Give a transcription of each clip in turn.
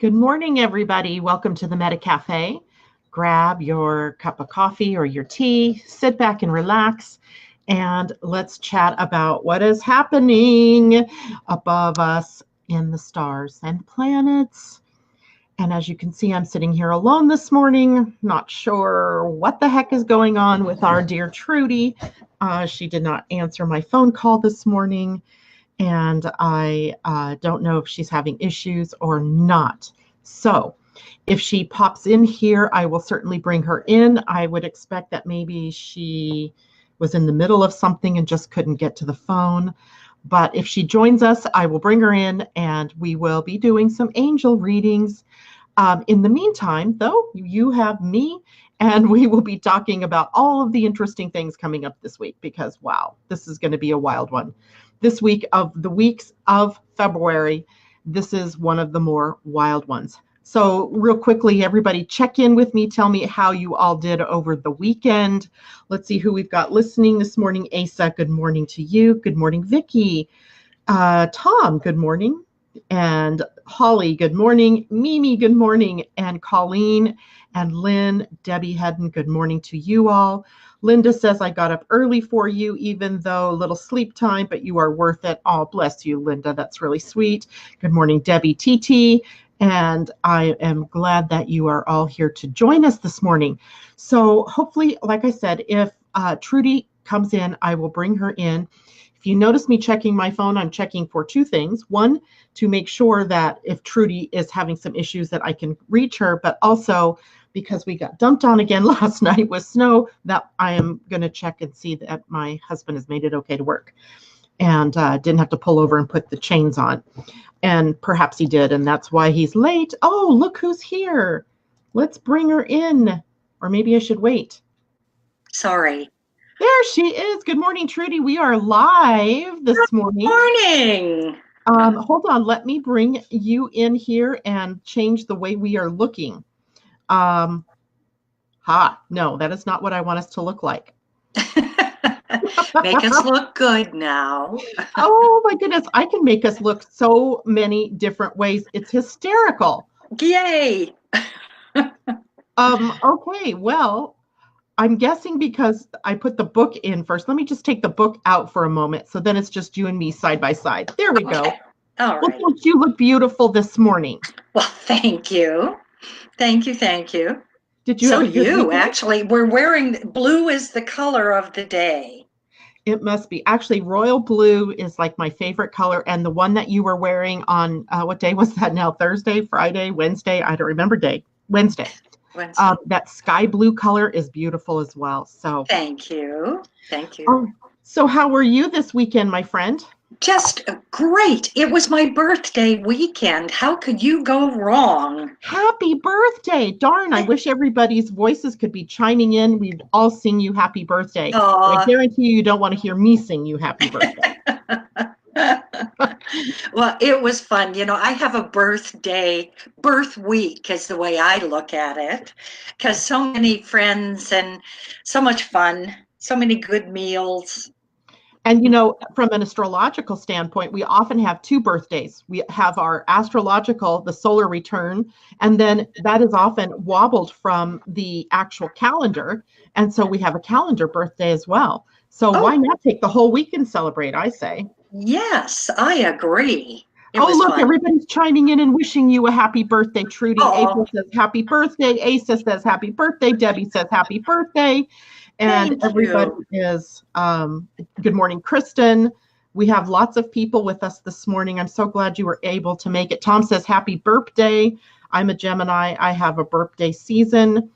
Good morning, everybody. Welcome to the Meta Cafe. Grab your cup of coffee or your tea, sit back and relax, and let's chat about what is happening above us in the stars and planets. And as you can see, I'm sitting here alone this morning, not sure what the heck is going on with our dear Trudy. She did not answer my phone call this morning. And I don't know if she's having issues or not. So if she pops in here, I will certainly bring her in. I would expect that maybe she was in the middle of something and just couldn't get to the phone. But if she joins us, I will bring her in and we will be doing some angel readings. In the meantime, though, you have me, and we will be talking about all of the interesting things coming up this week because, wow, this is going to be a wild one. This week of the weeks of February, this is one of the more wild ones. So real quickly, everybody check in with me. Tell me how you all did over the weekend. Let's see who we've got listening this morning. Asa, good morning to you. Good morning, Vicki. Tom, good morning. And Holly, good morning. Mimi, good morning. And Colleen and Lynn, Debbie Hedden, good morning to you all. Linda says, I got up early for you, even though a little sleep time, but you are worth it. Oh, bless you, Linda. That's really sweet. Good morning, Debbie TT. And I am glad that you are all here to join us this morning. So hopefully, like I said, if Trudy comes in, I will bring her in. If you notice me checking my phone, I'm checking for two things. One, to make sure that if Trudy is having some issues that I can reach her, but also because we got dumped on again last night with snow, that I am going to check and see that my husband has made it okay to work and didn't have to pull over and put the chains on. And perhaps he did, and that's why he's late. Oh, look who's here. Let's bring her in. Or maybe I should wait. Sorry. There she is. Good morning, Trudy. We are live this morning. Good morning. Hold on. Let me bring you in here and change the way we are looking. No, that is not what I want us to look like. Make us look good now. Oh my goodness, I can make us look so many different ways. It's hysterical. Yay. Okay, well, I'm guessing because I put the book in first. Let me just take the book out for a moment. So then it's just you and me side by side. There we go. All right. Well, don't you look beautiful this morning? Well, thank you. Thank you. Did you So have a good weekend? Actually, we're wearing blue is the color of the day. It must be. Actually, royal blue is like my favorite color. And the one that you were wearing on, what day was that now? Thursday, Friday, Wednesday? I don't remember day. Wednesday. That sky blue color is beautiful as well. So thank you. So how were you this weekend, my friend? Just great. It was my birthday weekend. How could you go wrong? Happy birthday. Darn, I wish everybody's voices could be chiming in. We'd all sing you happy birthday. I guarantee you don't want to hear me sing you happy birthday. Well, it was fun. You know, I have a birth week is the way I look at it, because so many friends and so much fun, so many good meals. And, you know, from an astrological standpoint, we often have two birthdays. We have our astrological, the solar return, and then that is often wobbled from the actual calendar. And so we have a calendar birthday as well. So why not take the whole week and celebrate, I say. Yes, I agree. Look, fun. Everybody's chiming in and wishing you a happy birthday, Trudy. April says happy birthday. Asa says happy birthday. Debbie says happy birthday. And everybody is, good morning, Kristen. We have lots of people with us this morning. I'm so glad you were able to make it. Tom says happy birthday. I'm a Gemini. I have a birthday season.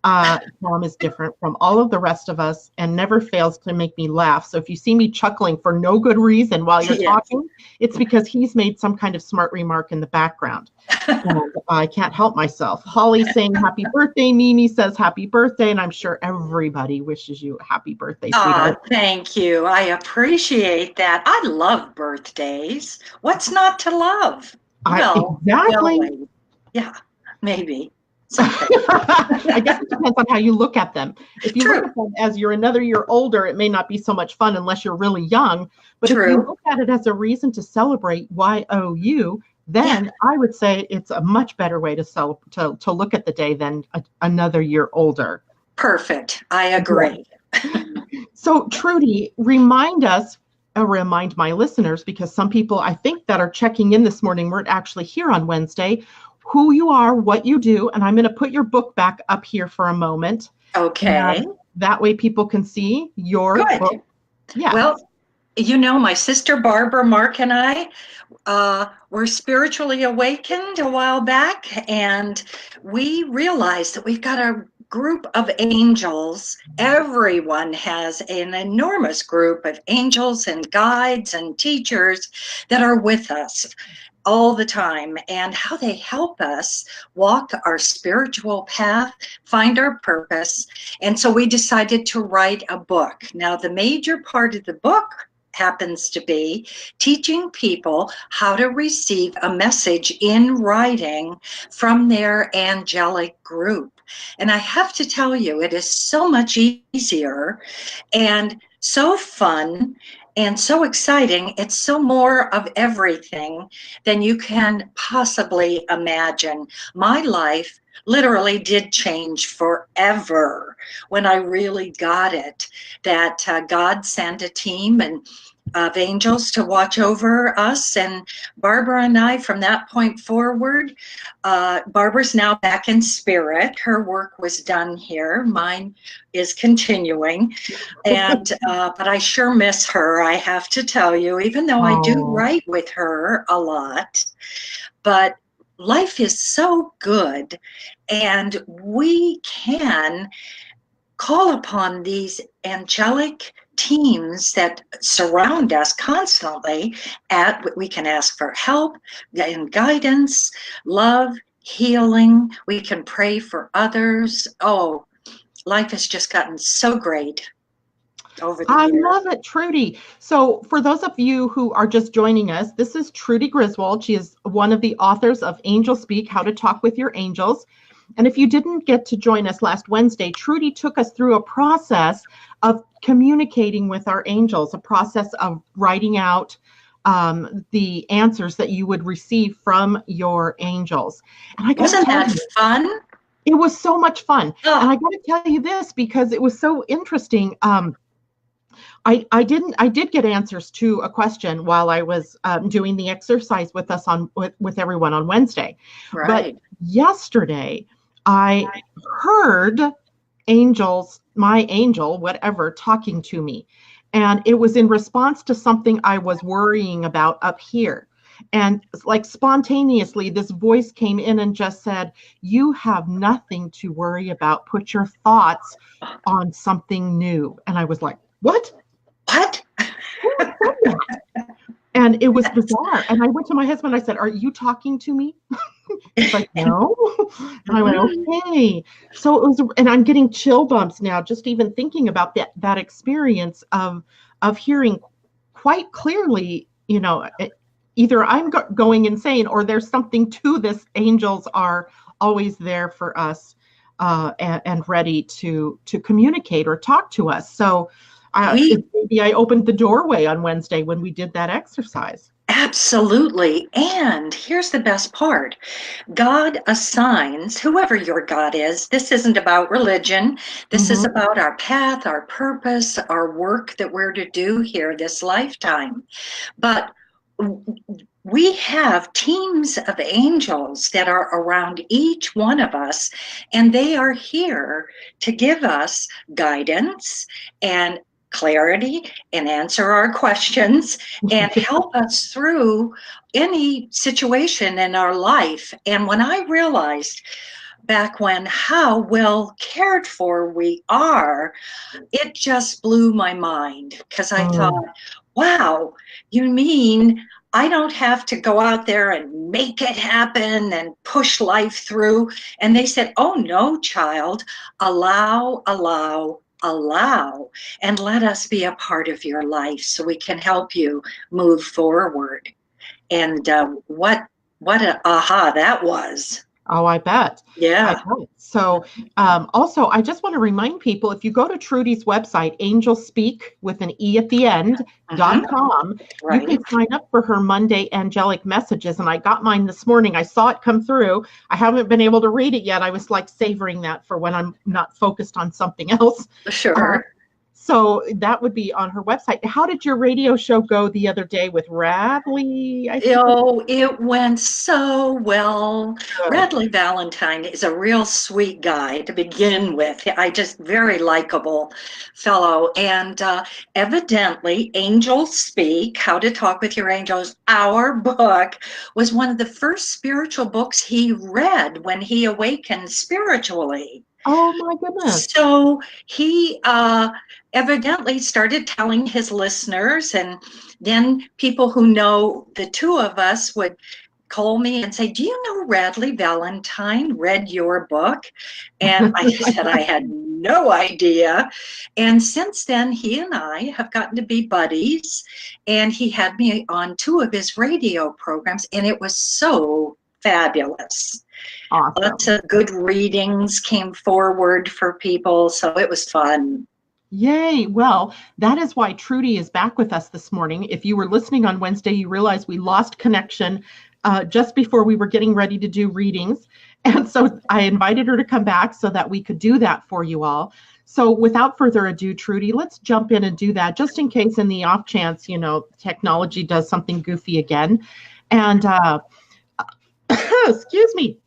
Tom is different from all of the rest of us and never fails to make me laugh. So if you see me chuckling for no good reason while you're talking, it's because he's made some kind of smart remark in the background. And I can't help myself. Holly saying happy birthday. Mimi says happy birthday. And I'm sure everybody wishes you a happy birthday, sweetheart. Oh, thank you. I appreciate that. I love birthdays. What's not to love? Exactly. Well, yeah, maybe. I guess it depends on how you look at them. If you look at them as you're another year older, it may not be so much fun unless you're really young. But if you look at it as a reason to celebrate YOU, then I would say it's a much better way to look at the day than another year older. Perfect. I agree. So Trudy, remind my listeners, because some people I think that are checking in this morning weren't actually here on Wednesday, who you are, what you do, and I'm going to put your book back up here for a moment. Okay. And that way people can see your book. Yeah. Well, my sister Barbara, Mark, and I were spiritually awakened a while back, and we realized that we've got a group of angels. Everyone has an enormous group of angels and guides and teachers that are with us all the time, and how they help us walk our spiritual path, find our purpose. And so we decided to write a book. Now, the major part of the book happens to be teaching people how to receive a message in writing from their angelic group. And I have to tell you, it is so much easier and so fun and so exciting. It's so more of everything than you can possibly imagine. My life literally did change forever when I really got it, that God sent a team of angels to watch over us. And Barbara and I, from that point forward, Barbara's now back in spirit. Her work was done here. Mine is continuing. And but I sure miss her, I have to tell you, even though I do write with her a lot. But life is so good, and we can call upon these angelic teams that surround us constantly. We can ask for help and guidance, love, healing. We can pray for others. Oh, life has just gotten so great over the years. I love it, Trudy. So for those of you who are just joining us, this is Trudy Griswold. She is one of the authors of Angelspeake, How to Talk with Your Angels. And if you didn't get to join us last Wednesday, Trudy took us through a process of communicating with our angels, a process of writing out the answers that you would receive from your angels. And Wasn't that fun? It was so much fun. Oh. And I got to tell you this because it was so interesting. I did get answers to a question while I was doing the exercise with us with everyone on Wednesday. Right. But yesterday I heard my angel, whatever, talking to me. And it was in response to something I was worrying about up here. And like spontaneously, this voice came in and just said, "You have nothing to worry about. Put your thoughts on something new." And I was like, "What? What?" And it was bizarre. And I went to my husband. I said, "Are you talking to me?" He's like, "No." And I went, "Okay." So it was, and I'm getting chill bumps now, just even thinking about that experience of hearing quite clearly, either I'm going insane or there's something to this. Angels are always there for us and ready to communicate or talk to us. So maybe I opened the doorway on Wednesday when we did that exercise. Absolutely. And here's the best part. God assigns, whoever your God is, this isn't about religion. This is about our path, our purpose, our work that we're to do here this lifetime. But we have teams of angels that are around each one of us, and they are here to give us guidance and clarity and answer our questions and help us through any situation in our life. And when I realized back when how well cared for we are, it just blew my mind, because I thought, wow, you mean I don't have to go out there and make it happen and push life through? And they said, "Oh no, child, allow, and let us be a part of your life so we can help you move forward." And what an aha that was. Oh, I bet. I Yeah. bet. So, also, I just want to remind people, if you go to Trudy's website, Angelspeake with an E at the end, Hmm. .com, you Right. can sign up for her Monday angelic messages. And I got mine this morning. I saw it come through. I haven't been able to read it yet. I was like savoring that for when I'm not focused on something else. Uh, Sure. so that would be on her website. How did your radio show go the other day with Radley? I think was Oh, it went so well. good. Radley Valentine is a real sweet guy to begin with. I just very likable fellow. And evidently, Angels Speak, How to Talk with Your Angels, our book was one of the first spiritual books he read when he awakened spiritually. Oh my goodness. So he evidently started telling his listeners, and then people who know the two of us would call me and say, "Do you know Radley Valentine read your book?" And I said I had no idea. And since then, he and I have gotten to be buddies, and he had me on two of his radio programs, and it was so fabulous. Lots Awesome. of good readings came forward for people, so it was fun. Yay. Well, that is why Trudy is back with us this morning. If you were listening on Wednesday, you realize we lost connection just before we were getting ready to do readings. And so I invited her to come back so that we could do that for you all. So without further ado, Trudy, let's jump in and do that just in case in the off chance, technology does something goofy again. And excuse me.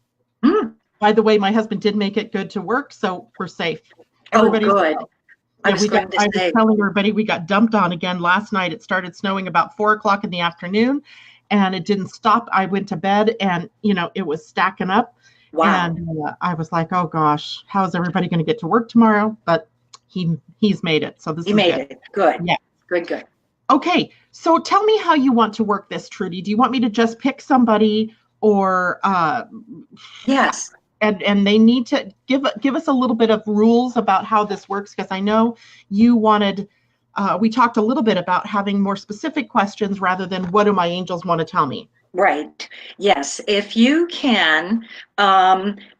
Mm. By the way, my husband did make it good to work, so we're safe. Oh, Everybody's good. I Yeah, was going to I was say, telling everybody we got dumped on again last night. It started snowing about 4 o'clock in the afternoon and it didn't stop. I went to bed and, it was stacking up. wow, And I was like, oh gosh, how's everybody going to get to work tomorrow? But he's made it. So this you is made good. it. Good. Yeah. Good, good. Okay. So tell me how you want to work this, Trudy. Do you want me to just pick somebody or Yes. and they need to give us a little bit of rules about how this works, because I know you wanted we talked a little bit about having more specific questions rather than what do my angels want to tell me. Right. Yes. If you can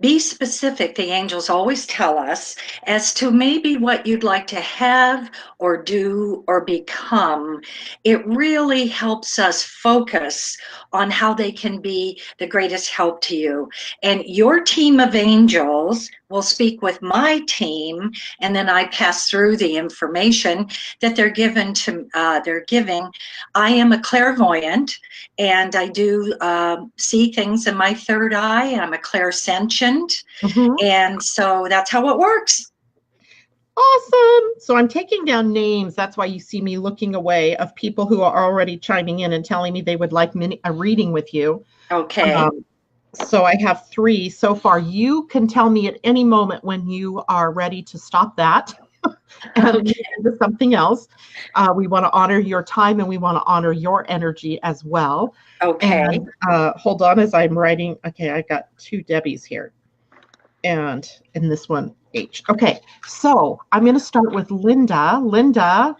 be specific, the angels always tell us, as to maybe what you'd like to have or do or become. It really helps us focus on how they can be the greatest help to you. And your team of angels will speak with my team, and then I pass through the information that they're giving. I am a clairvoyant, and I do see things in my third eye. I'm a clairsentient, Mm-hmm. and so that's how it works. Awesome. So I'm taking down names. That's why you see me looking away, of people who are already chiming in and telling me they would like a reading with you. Okay. So I have 3 so far. You can tell me at any moment when you are ready to stop that and move into something else. We want to honor your time and we want to honor your energy as well. Okay. And hold on as I'm writing. Okay, I got 2 Debbies here. And in this one, H. Okay, so I'm going to start with Linda. Linda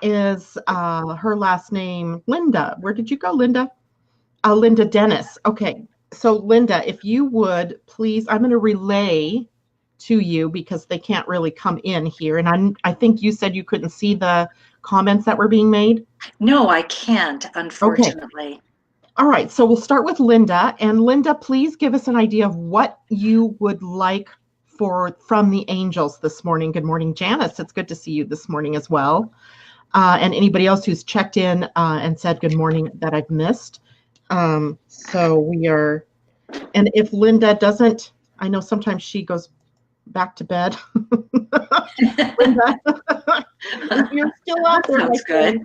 is her last name, Linda. Where did you go, Linda? Linda Dennis. Okay, so Linda, if you would please, I'm going to relay to you because they can't really come in here. And I think you said you couldn't see the comments that were being made. No, I can't, unfortunately. Okay. All right, so we'll start with Linda. And Linda, please give us an idea of what you would like from the angels this morning. Good morning, Janice. It's good to see you this morning as well. And anybody else who's checked in and said good morning that I've missed. So we are, and if Linda doesn't, I know sometimes she goes back to bed. Linda, if you're still out there, Sounds good.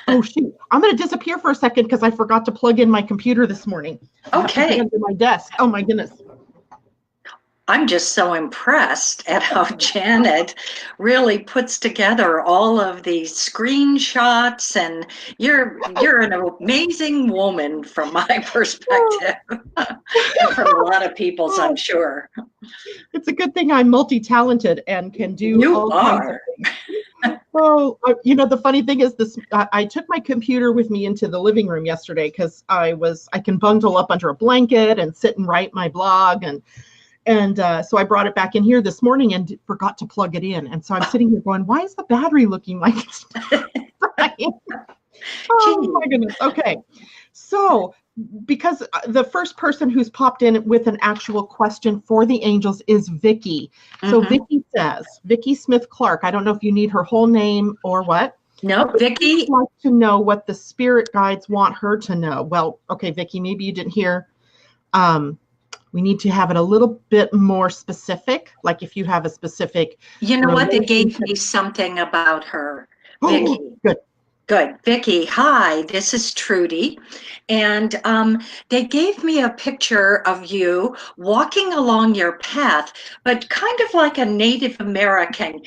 Oh shoot, I'm going to disappear for a second because I forgot to plug in my computer this morning. Okay. Under my desk. Oh my goodness. I'm just so impressed at how Janet really puts together all of these screenshots, and you're an amazing woman from my perspective, and from a lot of people's, I'm sure. It's a good thing I'm multi-talented and can do You all kinds of are. things. Oh, the funny thing is this, I took my computer with me into the living room yesterday because I can bundle up under a blanket and sit and write my blog. And so I brought it back in here this morning and forgot to plug it in. And so I'm sitting here going, why is the battery looking like it's dying? Oh my goodness. Okay. So because the first person who's popped in with an actual question for the angels is Vicki. So Vicki says, Vicki Smith Clark, I don't know if you need her whole name or what. No, Vicki. I'd like to know what the spirit guides want her to know. Well, okay, Vicki, maybe you didn't hear. We need to have it a little bit more specific. Like if you have a specific. You know what? They gave me something about her. Oh, Vicki. good. Good. Vicki, hi, this is Trudy. And they gave me a picture of you walking along your path, but kind of like a Native American,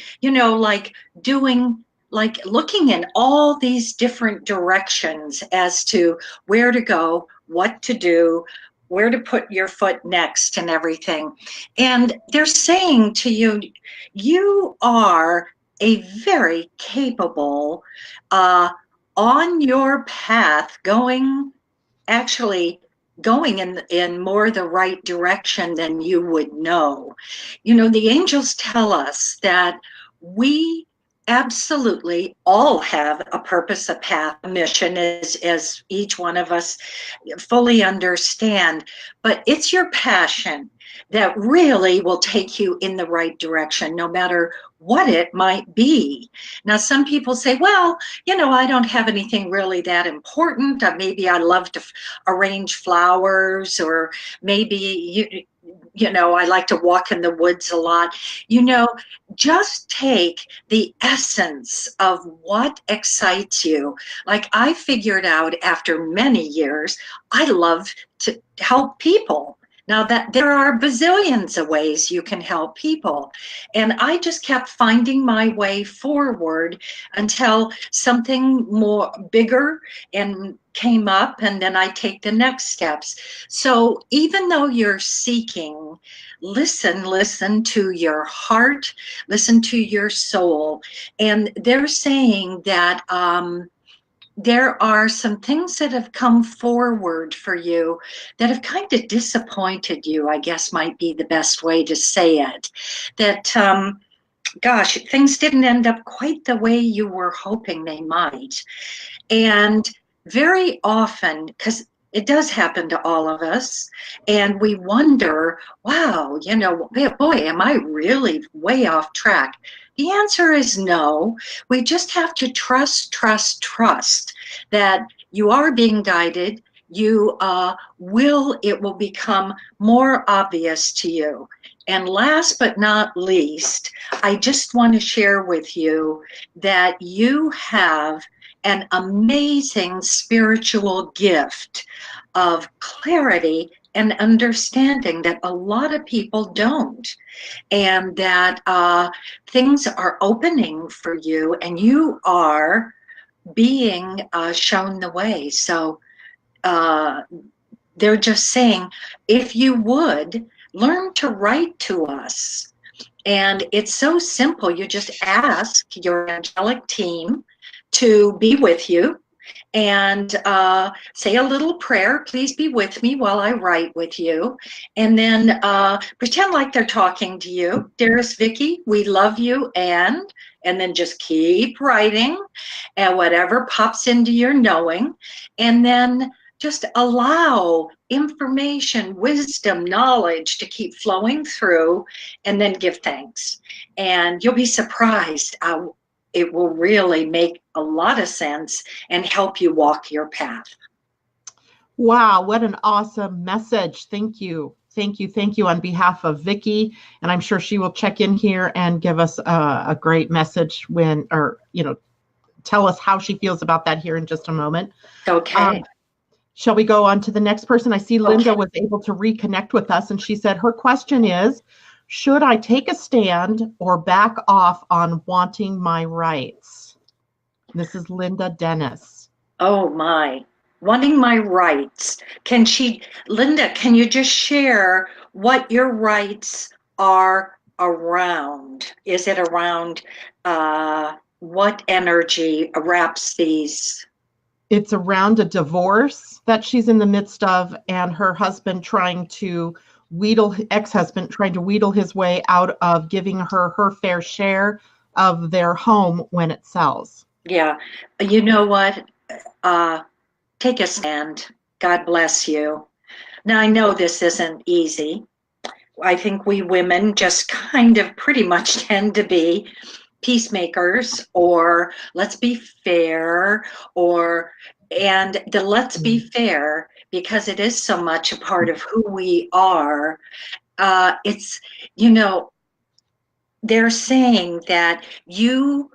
like looking in all these different directions as to where to go, what to do, where to put your foot next and everything. And they're saying to you, you are a very capable, on your path, going in more the right direction than you would know. The angels tell us that we absolutely all have a purpose, a path, a mission, as each one of us fully understand. But it's your passion that really will take you in the right direction, no matter what it might be. Now, some people say, well, I don't have anything really that important. Maybe I love to arrange flowers, or maybe, I like to walk in the woods a lot. Just take the essence of what excites you. Like I figured out after many years, I love to help people. Now that there are bazillions of ways you can help people. And I just kept finding my way forward until something more bigger and came up, and then I take the next steps. So even though you're seeking, listen to your heart, listen to your soul. And they're saying that there are some things that have come forward for you that have kind of disappointed you, I guess might be the best way to say it. That, gosh, things didn't end up quite the way you were hoping they might. And very often, because it does happen to all of us, and we wonder, wow, boy, am I really way off track? The answer is no. We just have to trust that you are being guided. It will become more obvious to you. And last but not least, I just want to share with you that you have an amazing spiritual gift of clarity and understanding that a lot of people don't, and that things are opening for you and you are being shown the way. So they're just saying, if you would learn to write to us. And it's so simple. You just ask your angelic team to be with you and say a little prayer. Please be with me while I write with you. And then pretend like they're talking to you. Dearest Vicki, we love you, and then just keep writing, and whatever pops into your knowing. And then just allow information, wisdom, knowledge to keep flowing through, and then give thanks. And you'll be surprised. It will really make a lot of sense and help you walk your path. Wow, what an awesome message. Thank you. Thank you on behalf of Vicki. And I'm sure she will check in here and give us a great message tell us how she feels about that here in just a moment. Okay. Shall we go on to the next person? I see Linda was able to reconnect with us, and she said her question is, should I take a stand or back off on wanting my rights? This is Linda Dennis. Oh my, wanting my rights. Linda, can you just share what your rights are around? Is it around what energy wraps these? It's around a divorce that she's in the midst of, and her husband trying to ex-husband trying to wheedle his way out of giving her her fair share of their home when it sells. Yeah. You know what? Take a stand. God bless you. Now, I know this isn't easy. I think we women just kind of pretty much tend to be peacemakers, or let's be fair, and the let's be fair, because it is so much a part of who we are. It's, you know, they're saying that you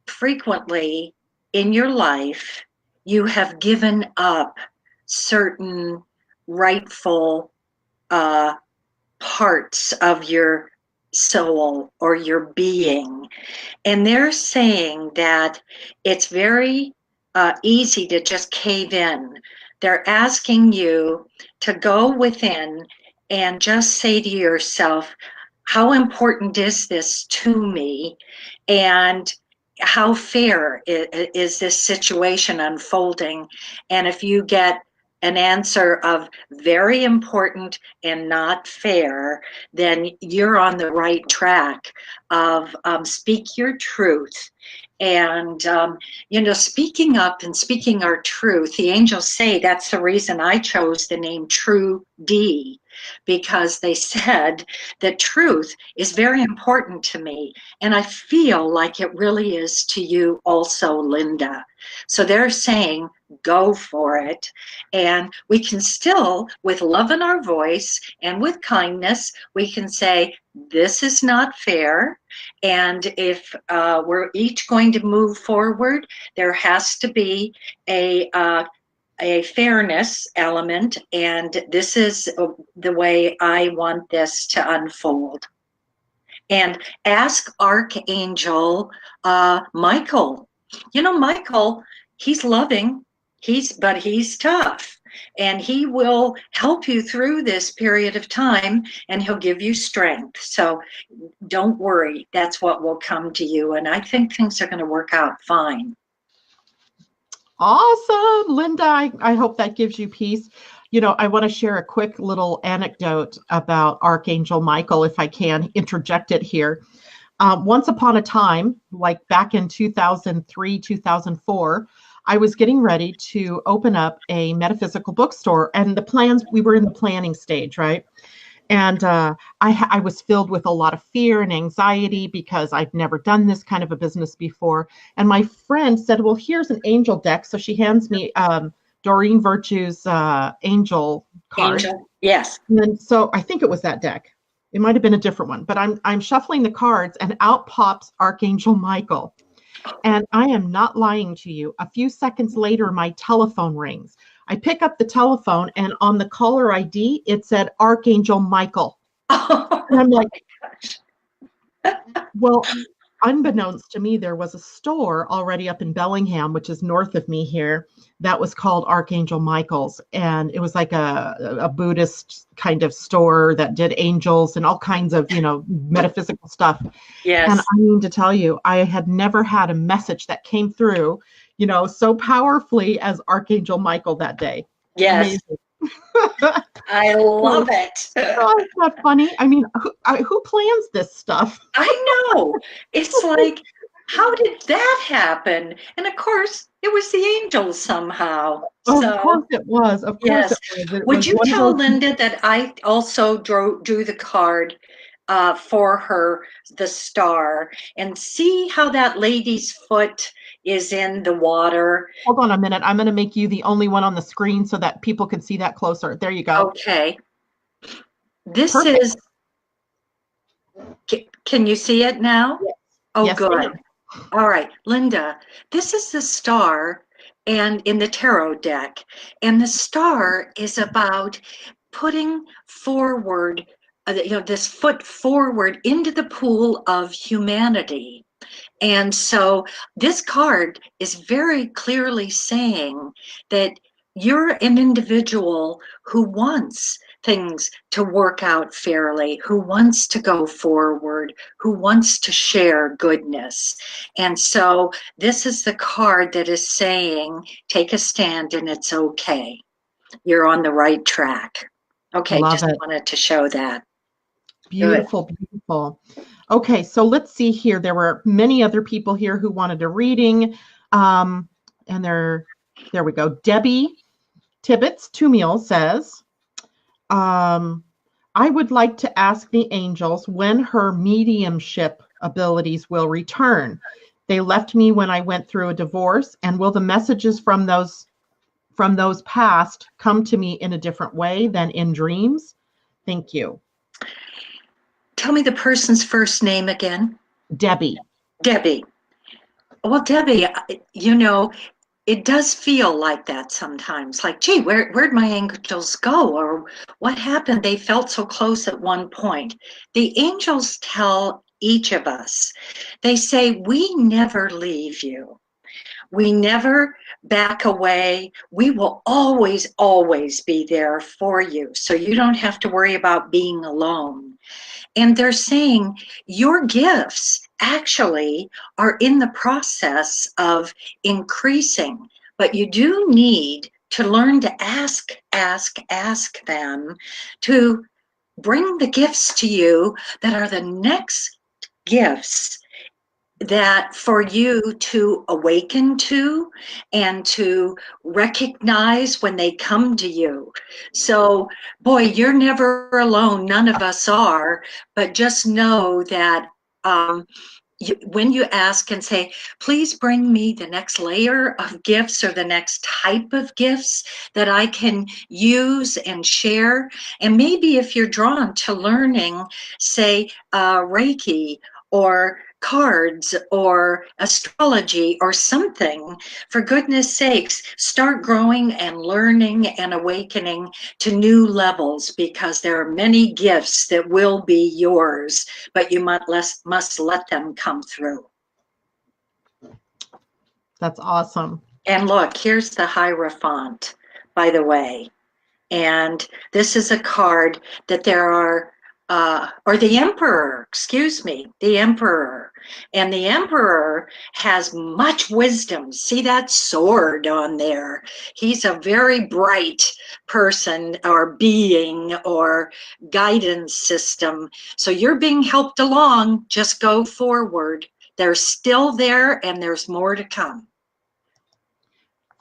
frequently in your life, you have given up certain rightful parts of your soul or your being. And they're saying that it's very easy to just cave in. They're asking you to go within and just say to yourself, how important is this to me? And how fair is this situation unfolding? And if you get an answer of very important and not fair, then you're on the right track of speak your truth. And, speaking up and speaking our truth, the angels say that's the reason I chose the name Trudy, because they said that truth is very important to me. And I feel like it really is to you also, Linda. So they're saying, go for it. And we can still, with love in our voice and with kindness, we can say, this is not fair. And if we're each going to move forward, there has to be a fairness element. And this is the way I want this to unfold. And ask Archangel Michael. Michael, he's loving, but he's tough. And he will help you through this period of time, and he'll give you strength. So don't worry, that's what will come to you. And I think things are going to work out fine. Awesome, Linda. I hope that gives you peace. I want to share a quick little anecdote about Archangel Michael, if I can interject it here. Once upon a time, like back in 2003, 2004, I was getting ready to open up a metaphysical bookstore, and we were in the planning stage, right? And I was filled with a lot of fear and anxiety because I'd never done this kind of a business before. And my friend said, well, here's an angel deck. So she hands me Doreen Virtue's angel card. Angel, yes. And then, so I think it was that deck. It might have been a different one, but I'm shuffling the cards, and out pops Archangel Michael. And I am not lying to you. A few seconds later, my telephone rings. I pick up the telephone, and on the caller ID, it said Archangel Michael. Oh, and I'm like, well, unbeknownst to me, there was a store already up in Bellingham, which is north of me here, that was called Archangel Michael's. And it was like a Buddhist kind of store that did angels and all kinds of, metaphysical stuff. yes. And I mean to tell you, I had never had a message that came through, so powerfully as Archangel Michael that day. Yes. I love it. Oh, it's not funny. I mean, who plans this stuff? I know. It's like, how did that happen? And of course, it was the angels somehow. Of course it was. Of course it was. Would you tell Linda that I also drew the card for her, the star, and see how that lady's foot is in the water? Hold on a minute. I'm going to make you the only one on the screen so that people can see that closer. There you go. Okay. This Perfect. is, can you see it now? Yes. Oh, yes, good. ma'am. All right, Linda, this is the star and in the tarot deck. And the star is about putting forward, this foot forward into the pool of humanity. And so this card is very clearly saying that you're an individual who wants things to work out fairly, who wants to go forward, who wants to share goodness. And so this is the card that is saying, take a stand and it's okay. You're on the right track. Okay, Love just it. wanted to show that. Beautiful, beautiful. Okay, so let's see here. There were many other people here who wanted a reading. And there we go. Debbie Tibbets, 2 meals, says, I would like to ask the angels when her mediumship abilities will return. They left me when I went through a divorce, and will the messages from those past come to me in a different way than in dreams? Thank you. Tell me the person's first name again. Debbie. Debbie. Well, Debbie, you know, it does feel like that sometimes. Like, gee, where'd my angels go? Or what happened? They felt so close at one point. The angels tell each of us, they say, we never leave you. We never back away. We will always, always be there for you. So you don't have to worry about being alone. And they're saying your gifts actually are in the process of increasing, but you do need to learn to ask them to bring the gifts to you that are the next gifts that for you to awaken to and to recognize when they come to you. So, boy, you're never alone. None of us are, but just know that when you ask and say, please bring me the next layer of gifts or the next type of gifts that I can use and share. And maybe if you're drawn to learning, say, Reiki or cards or astrology or something, for goodness sakes, start growing and learning and awakening to new levels, because there are many gifts that will be yours, but you must let them come through. That's awesome. And look, here's the Hierophant, by the way. And this is a card that there are or the Emperor, excuse me, the Emperor. And the Emperor has much wisdom. See that sword on there? He's a very bright person or being or guidance system. So you're being helped along. Just go forward. They're still there, and there's more to come.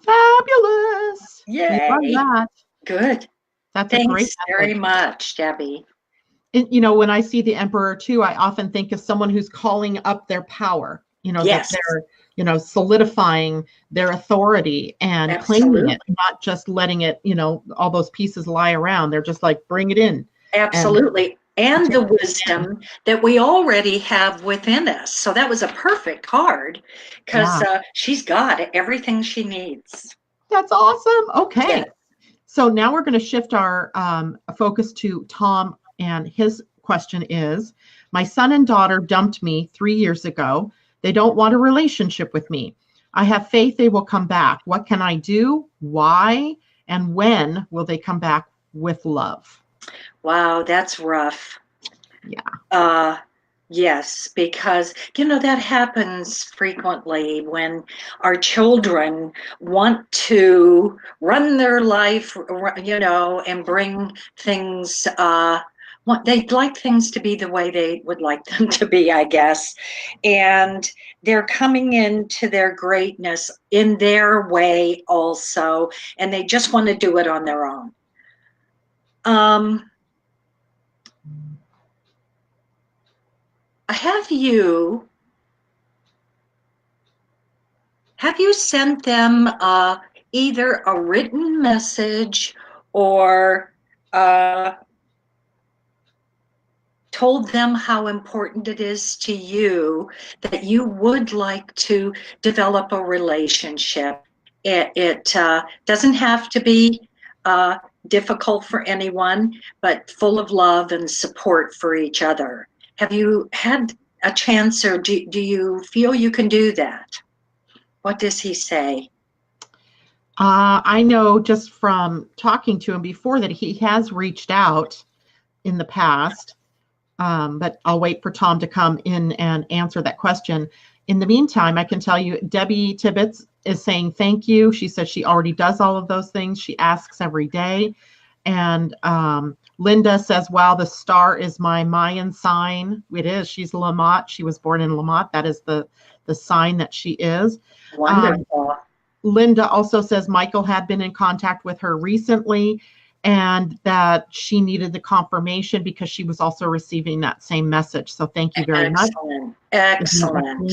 Fabulous. Yay. Love that. Good. That's Thanks a great very much, Debbie. And, you know, when I see the Emperor too, I often think of someone who's calling up their power, you know, Yes. that they're, you know, solidifying their authority and Absolutely. claiming it, not just letting it, you know, all those pieces lie around. They're just like, bring it in. Absolutely. And the wisdom that we already have within us. So that was a perfect card, because she's got everything she needs. That's awesome. Okay. Yeah. So now we're going to shift our focus to Tom. And his question is, my son and daughter dumped me 3 years ago. They don't want a relationship with me. I have faith they will come back. What can I do? Why? And when will they come back with love? Wow, that's rough. Yeah. Yes, because, you know, that happens frequently when our children want to run their life, you know, and bring things, they'd like things to be the way they would like them to be, I guess. And they're coming into their greatness in their way also, and they just want to do it on their own. Have you sent them either a written message or told them how important it is to you that you would like to develop a relationship? It doesn't have to be difficult for anyone, but full of love and support for each other. Have you had a chance, or do you feel you can do that? What does he say? I know just from talking to him before that he has reached out in the past, but I'll wait for Tom to come in and answer that question. In the meantime, I can tell you Debbie Tibbets is saying thank you. She says she already does all of those things. She asks every day. And Linda says, wow, the star is my Mayan sign. It is. She's Lamont. She was born in Lamont. That is the sign that she is. Wonderful. Linda also says Michael had been in contact with her recently and that she needed the confirmation because she was also receiving that same message. So thank you very much. Excellent.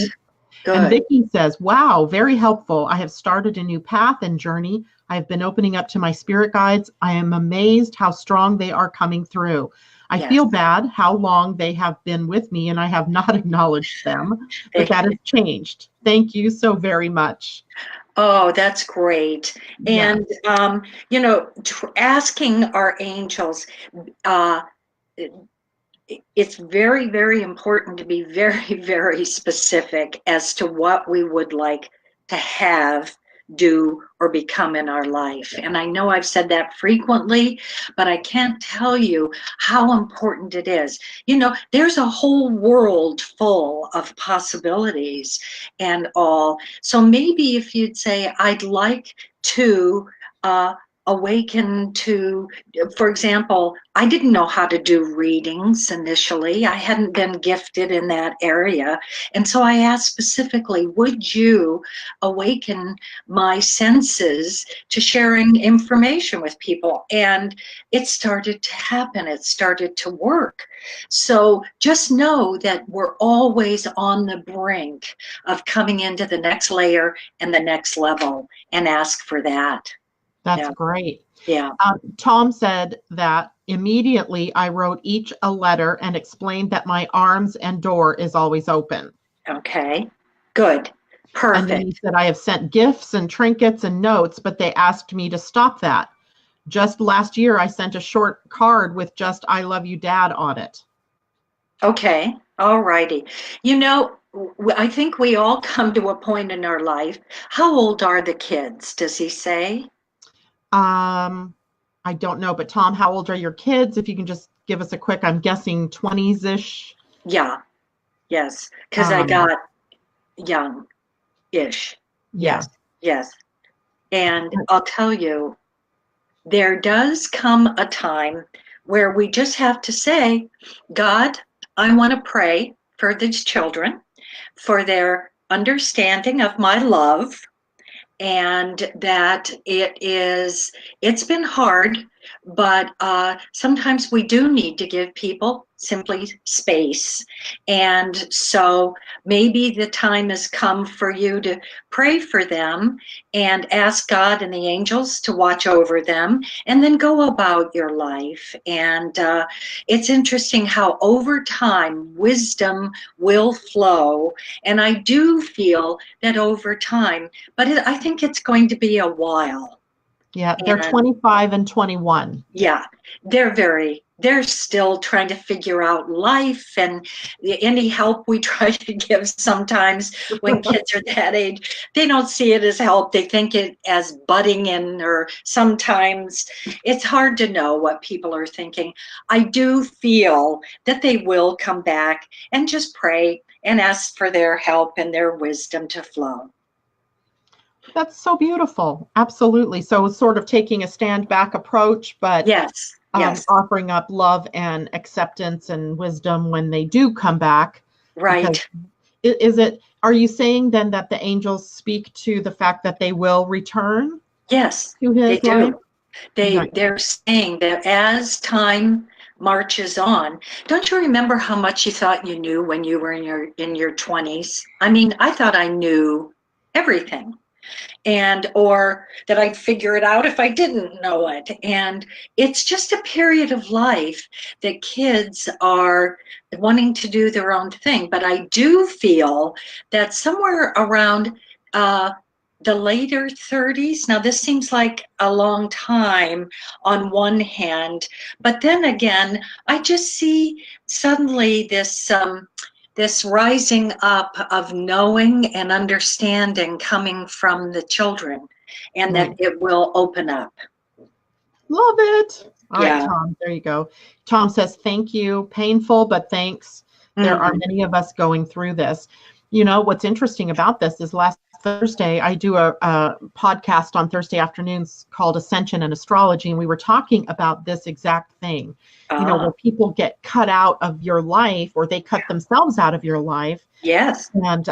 Good. And Vicki says, wow, very helpful. I have started a new path and journey. I have been opening up to my spirit guides. I am amazed how strong they are coming through. I feel bad how long they have been with me and I have not acknowledged them, but that has changed. Thank you so very much. Oh, that's great. And, you know, asking our angels, it's very, very important to be very, very specific as to what we would like to have, do, or become in our life. And I know I've said that frequently, but I can't tell you how important it is. You know, there's a whole world full of possibilities and all. So maybe if you'd say, I'd like to awaken to, for example, I didn't know how to do readings initially. I hadn't been gifted in that area. And so I asked specifically, would you awaken my senses to sharing information with people? And it started to happen. It started to work. So just know that we're always on the brink of coming into the next layer and the next level, and ask for that. That's great. Yeah. Tom said that immediately I wrote each a letter and explained that my arms and door is always open. Okay, good. Perfect. And then he said, I have sent gifts and trinkets and notes, but they asked me to stop that. Just last year, I sent a short card with just, I love you, Dad on it. Okay. All righty. You know, I think we all come to a point in our life. How old are the kids? Does he say? I don't know, but Tom, how old are your kids? If you can just give us a quick, I'm guessing 20s-ish. Yeah. Yes. Because I got young-ish. Yeah. Yes. And I'll tell you, there does come a time where we just have to say, God, I want to pray for these children, for their understanding of my love, and that it's been hard, but sometimes we do need to give people simply space. And so maybe the time has come for you to pray for them and ask God and the angels to watch over them, and then go about your life. And it's interesting how over time wisdom will flow. And I do feel that over time, but I think it's going to be a while. Yeah, they're 25 and 21. Yeah, they're still trying to figure out life, and any help we try to give sometimes when kids are that age, they don't see it as help. They think it as butting in, or sometimes it's hard to know what people are thinking. I do feel that they will come back, and just pray and ask for their help and their wisdom to flow. That's so beautiful. Absolutely. So it's sort of taking a stand back approach, but yes. Offering up love and acceptance and wisdom when they do come back. Right. Are you saying then that the angels speak to the fact that they will return? Yes, to his they life? do. They're saying that as time marches on, don't you remember how much you thought you knew when you were in your 20s? I mean, I thought I knew everything, or that I'd figure it out if I didn't know it. And it's just a period of life that kids are wanting to do their own thing. But I do feel that somewhere around the later 30s, now this seems like a long time on one hand, but then again, I just see suddenly this rising up of knowing and understanding coming from the children. and that it will open up. Love it. All right, Yeah. Tom, there you go. Tom says, thank you. Painful, but thanks. There are many of us going through this. You know, what's interesting about this is last Thursday, I do a podcast on Thursday afternoons called Ascension and Astrology, and we were talking about this exact thing. You know, where people get cut out of your life, or they cut themselves out of your life. Yes. And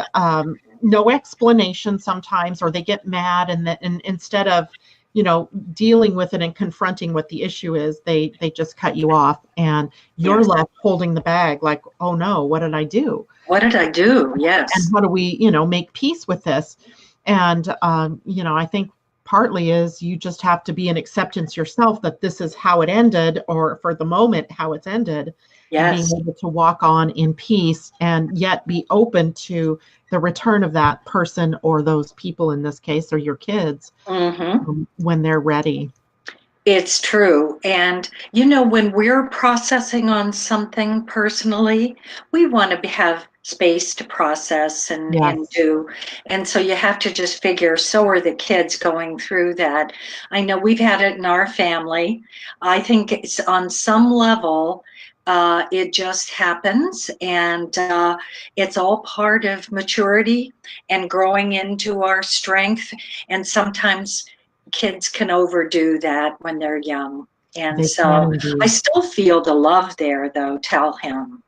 no explanation sometimes, or they get mad, and instead of, you know, dealing with it and confronting what the issue is, they just cut you off, and you're left holding the bag like, oh no, what did I do? What did I do? Yes. And how do we, you know, make peace with this? And, you know, I think partly is you just have to be in acceptance yourself that this is how it ended, or for the moment, how it's ended. Yes. And being able to walk on in peace, and yet be open to the return of that person, or those people in this case, or your kids, when they're ready. It's true. And, you know, when we're processing on something personally, we want to have space to process and do. And so you have to just figure, so are the kids going through that. I know we've had it in our family. I think it's on some level, it just happens, and it's all part of maturity and growing into our strength. And sometimes kids can overdo that when they're young. And They so can I still feel the love there, though. Tell him,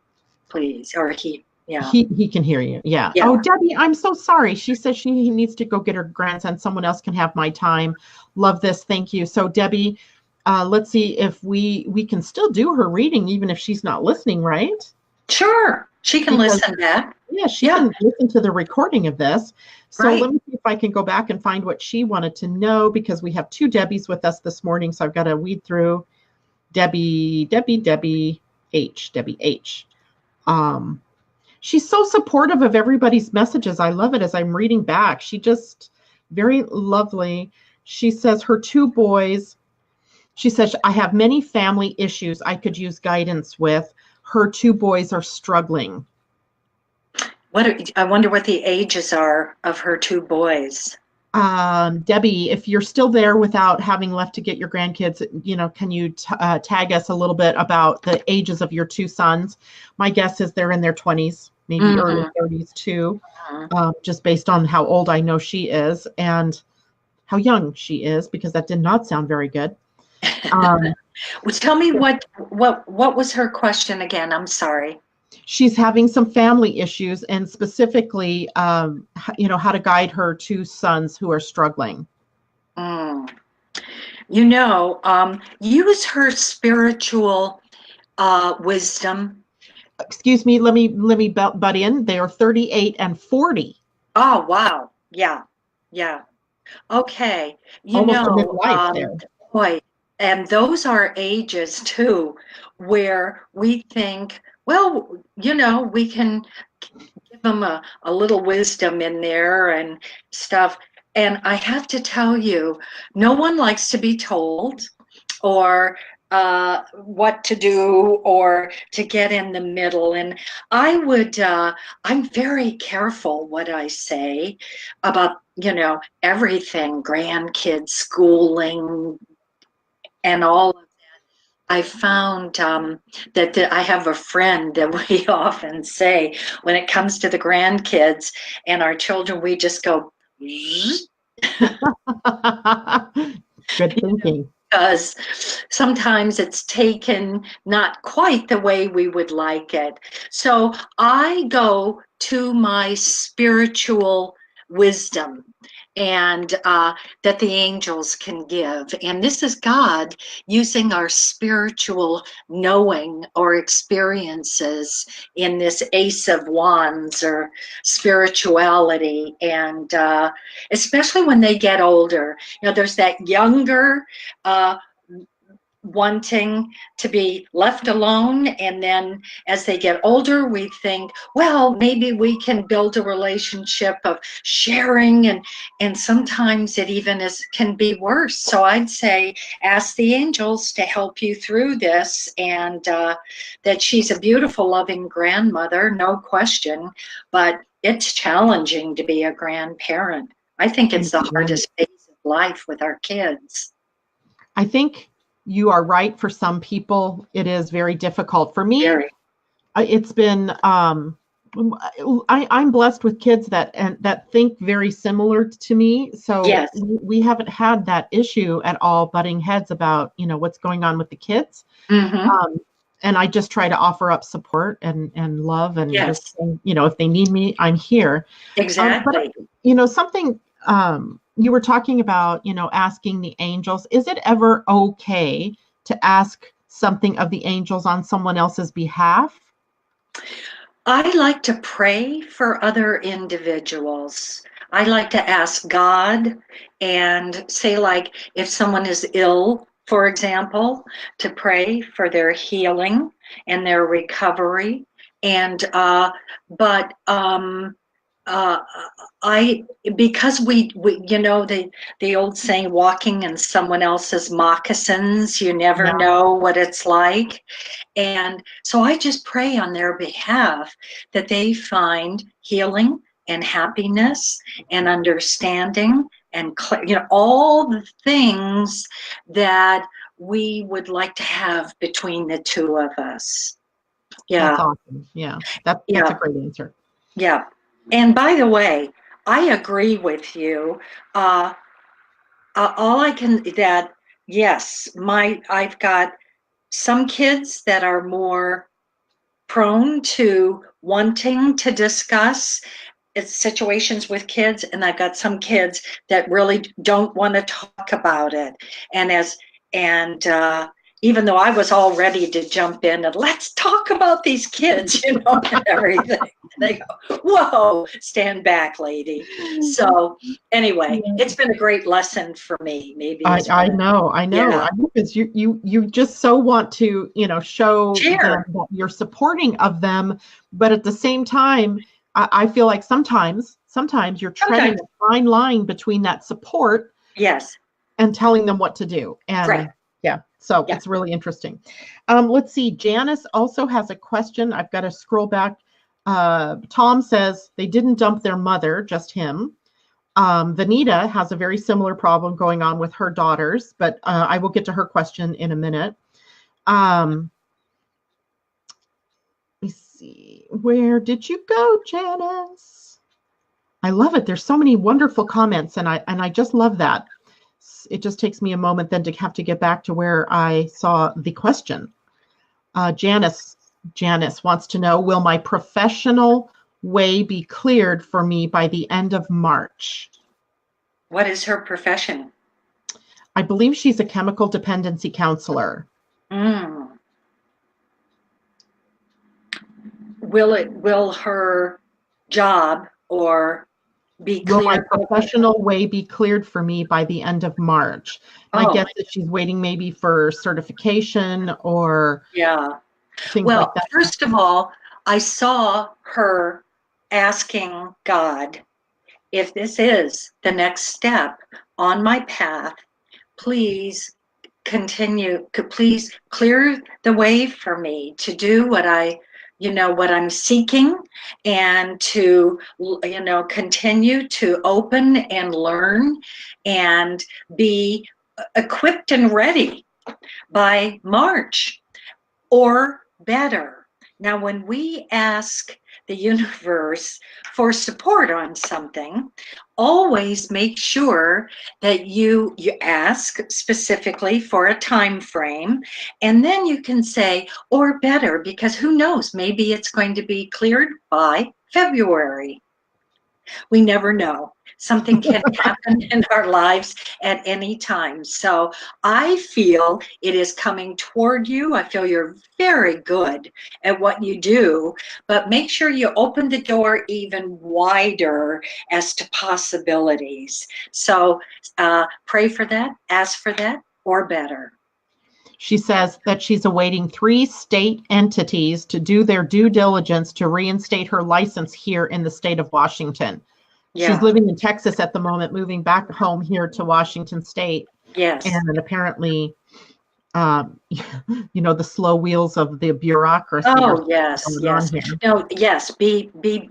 please. Or he can hear you. Yeah. Oh, Debbie, I'm so sorry. She says she needs to go get her grandson. Someone else can have my time. Love this. Thank you. So Debbie, let's see if we can still do her reading, even if she's not listening, right? Sure. She can listen back. Yeah, she can listen to the recording of this. So let me see if I can go back and find what she wanted to know, because we have two Debbies with us this morning. So I've got to weed through Debbie H. She's so supportive of everybody's messages. I love it as I'm reading back. She just very lovely. She says her two boys, she says, I have many family issues I could use guidance with. Her two boys are struggling. I wonder what the ages are of her two boys. Debbie, if you're still there without having left to get your grandkids, you know, can you tag us a little bit about the ages of your two sons? My guess is they're in their 20s, maybe early 30s too, just based on how old I know she is and how young she is, because that did not sound very good. Tell me what was her question again? I'm sorry. She's having some family issues, and specifically, you know, how to guide her two sons who are struggling. You know, use her spiritual wisdom. Excuse me, let me butt in. They are 38 and 40. Oh, wow. Yeah. Okay. You almost know, midlife there. Boy, and those are ages too, where we think, well, you know, we can give them a little wisdom in there and stuff. And I have to tell you, no one likes to be told or what to do or to get in the middle. And I'm very careful what I say about, you know, everything, grandkids, schooling, and all of that. I found that I have a friend that we often say, when it comes to the grandkids and our children, we just go, good thinking. Because sometimes it's taken not quite the way we would like it. So I go to my spiritual wisdom and that the angels can give. And this is God using our spiritual knowing or experiences in this Ace of Wands or spirituality. And especially when they get older, you know, there's that younger wanting to be left alone, and then as they get older we think, well, maybe we can build a relationship of sharing, and sometimes it even can be worse. So I'd say ask the angels to help you through this, and that she's a beautiful, loving grandmother, no question, but it's challenging to be a grandparent. I think it's the hardest phase of life with our kids. I think you are right. For some people, it is very difficult. For me, Very. it's been, I'm blessed with kids that think very similar to me. So Yes. we haven't had that issue at all, butting heads about, what's going on with the kids. Mm-hmm. And I just try to offer up support and love and Yes. just, if they need me, I'm here. Exactly. But, something you were talking about, asking the angels, is it ever okay to ask something of the angels on someone else's behalf? I like to pray for other individuals. I like to ask God and say, like, if someone is ill, for example, to pray for their healing and their recovery. And but I because we the old saying, walking in someone else's moccasins, you never know what it's like. And so I just pray on their behalf that they find healing and happiness and understanding and all the things that we would like to have between the two of us. Yeah. That's awesome. Yeah. That's a great answer. Yeah. And by the way, I agree with you. All I can that yes, I've got some kids that are more prone to wanting to discuss situations with kids, and I've got some kids that really don't want to talk about it. And even though I was all ready to jump in and let's talk about these kids, and everything, they go, "Whoa, stand back, lady." So anyway, it's been a great lesson for me. Maybe I know, Yeah. because you just so want to, show them that you're supporting of them, but at the same time, I feel like sometimes you're treading a fine line between that support, and telling them what to do, and so it's really interesting. Let's see. Janice also has a question. I've got to scroll back. Tom says they didn't dump their mother, just him. Vanita has a very similar problem going on with her daughters, but I will get to her question in a minute. Let me see. Where did you go, Janice? I love it. There's so many wonderful comments, and I just love that. It just takes me a moment then to have to get back to where I saw the question. Janice wants to know, will my professional way be cleared for me by the end of March? What is her profession? I believe she's a chemical dependency counselor. Will her job or be cleared? Will my professional way be cleared for me by the end of March? I guess that she's waiting maybe for certification or things like that. First of all, I saw her asking God, if this is the next step on my path, please please clear the way for me to do what I'm seeking, and to, continue to open and learn and be equipped and ready by March or better. Now, when we ask the universe for support on something, always make sure that you ask specifically for a time frame, and then you can say, or better, because who knows, maybe it's going to be cleared by February. We never know. Something can happen in our lives at any time. So I feel it is coming toward you. I feel you're very good at what you do, but make sure you open the door even wider as to possibilities. So pray for that, ask for that, or better. She says that she's awaiting 3 state entities to do their due diligence to reinstate her license here in the state of Washington. She's living in Texas at the moment, moving back home here to Washington State. Yes. And apparently the slow wheels of the bureaucracy are Oh, yes, going on yes. here. No, yes,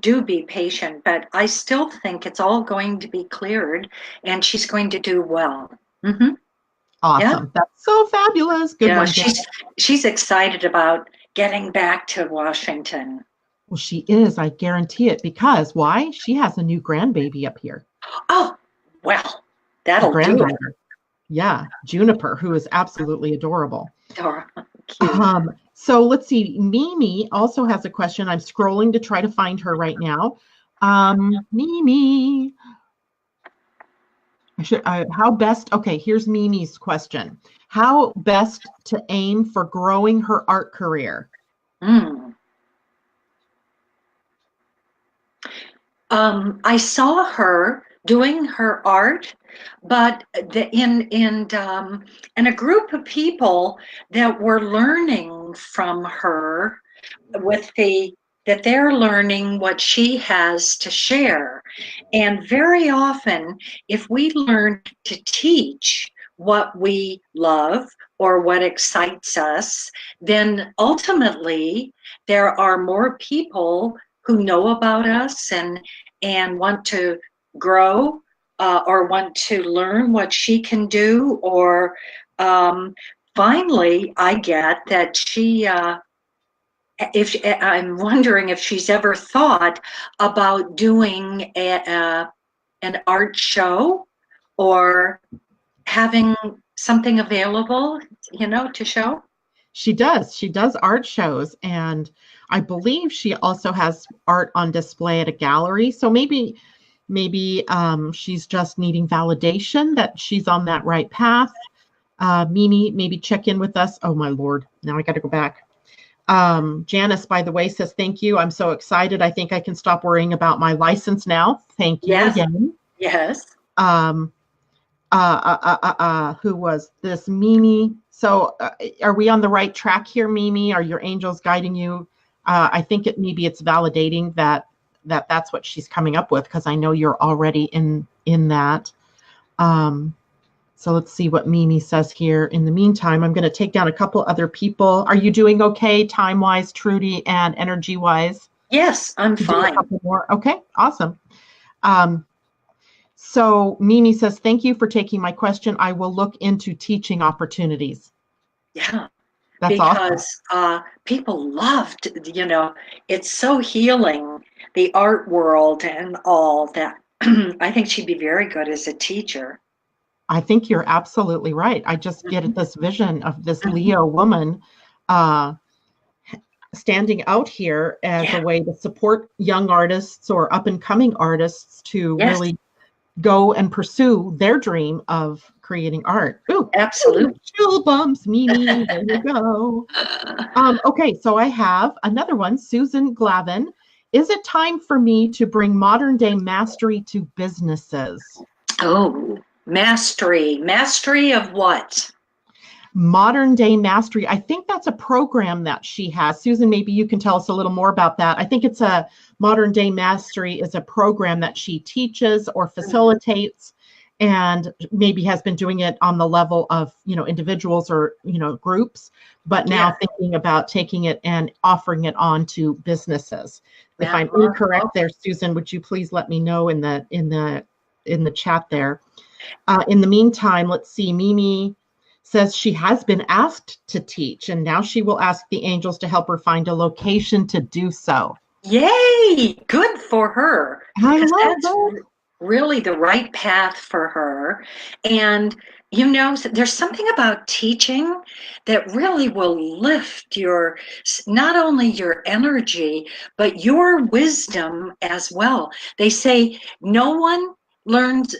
do be patient, but I still think it's all going to be cleared and she's going to do well. Yeah, Awesome. That's so fabulous. Good yeah, one, Jen. she's excited about getting back to Washington. Well, she is, I guarantee it, because why? She has a new grandbaby up here. Oh, well, A that'll do it. granddaughter. Yeah, Juniper, who is absolutely adorable. Dora, cute. So let's see. Mimi also has a question. I'm scrolling to try to find her right now. Mimi, how best? Okay, here's Mimi's question. How best to aim for growing her art career? I saw her doing her art, but in a group of people that were learning from her with that they're learning what she has to share. And very often, if we learn to teach what we love or what excites us, then ultimately there are more people who know about us and want to grow or want to learn what she can do. Or finally, I get that I'm wondering if she's ever thought about doing an art show or having something available, to show. She does. She does art shows, and I believe she also has art on display at a gallery. So maybe she's just needing validation that she's on that right path. Mimi, maybe check in with us. Oh my Lord, now I got to go back. Janice, by the way, says thank you. I'm so excited. I think I can stop worrying about my license now. Thank you again. Yes. Who was this? Mimi. So are we on the right track here, Mimi? Are your angels guiding you? I think maybe it's validating that's what she's coming up with, because I know you're already in that. So let's see what Mimi says here. In the meantime, I'm going to take down a couple other people. Are you doing okay time-wise, Trudy, and energy-wise? Yes, I'm fine. A couple more. Okay, awesome. So Nene says, thank you for taking my question. I will look into teaching opportunities. Yeah, that's because awesome. People loved, it's so healing, the art world and all that. I think she'd be very good as a teacher. I think you're absolutely right. I just get this vision of this Leo woman standing out here as a way to support young artists or up-and-coming artists to really go and pursue their dream of creating art. Ooh, absolutely. Chill bumps, Mimi. There you go. Okay, so I have another one, Susan Glavin. Is it time for me to bring modern day mastery to businesses? Oh, mastery. Mastery of what? Modern day mastery. I think that's a program that she has. Susan, maybe you can tell us a little more about that. I think it's a modern day mastery is a program that she teaches or facilitates, and maybe has been doing it on the level of, individuals or, groups, but now thinking about taking it and offering it on to businesses. If I'm incorrect there, Susan, would you please let me know in the chat there? In the meantime, let's see, Mimi says she has been asked to teach, and now she will ask the angels to help her find a location to do so. Yay! Good for her. I love that. Really the right path for her. And, there's something about teaching that really will lift not only your energy, but your wisdom as well. They say no one learns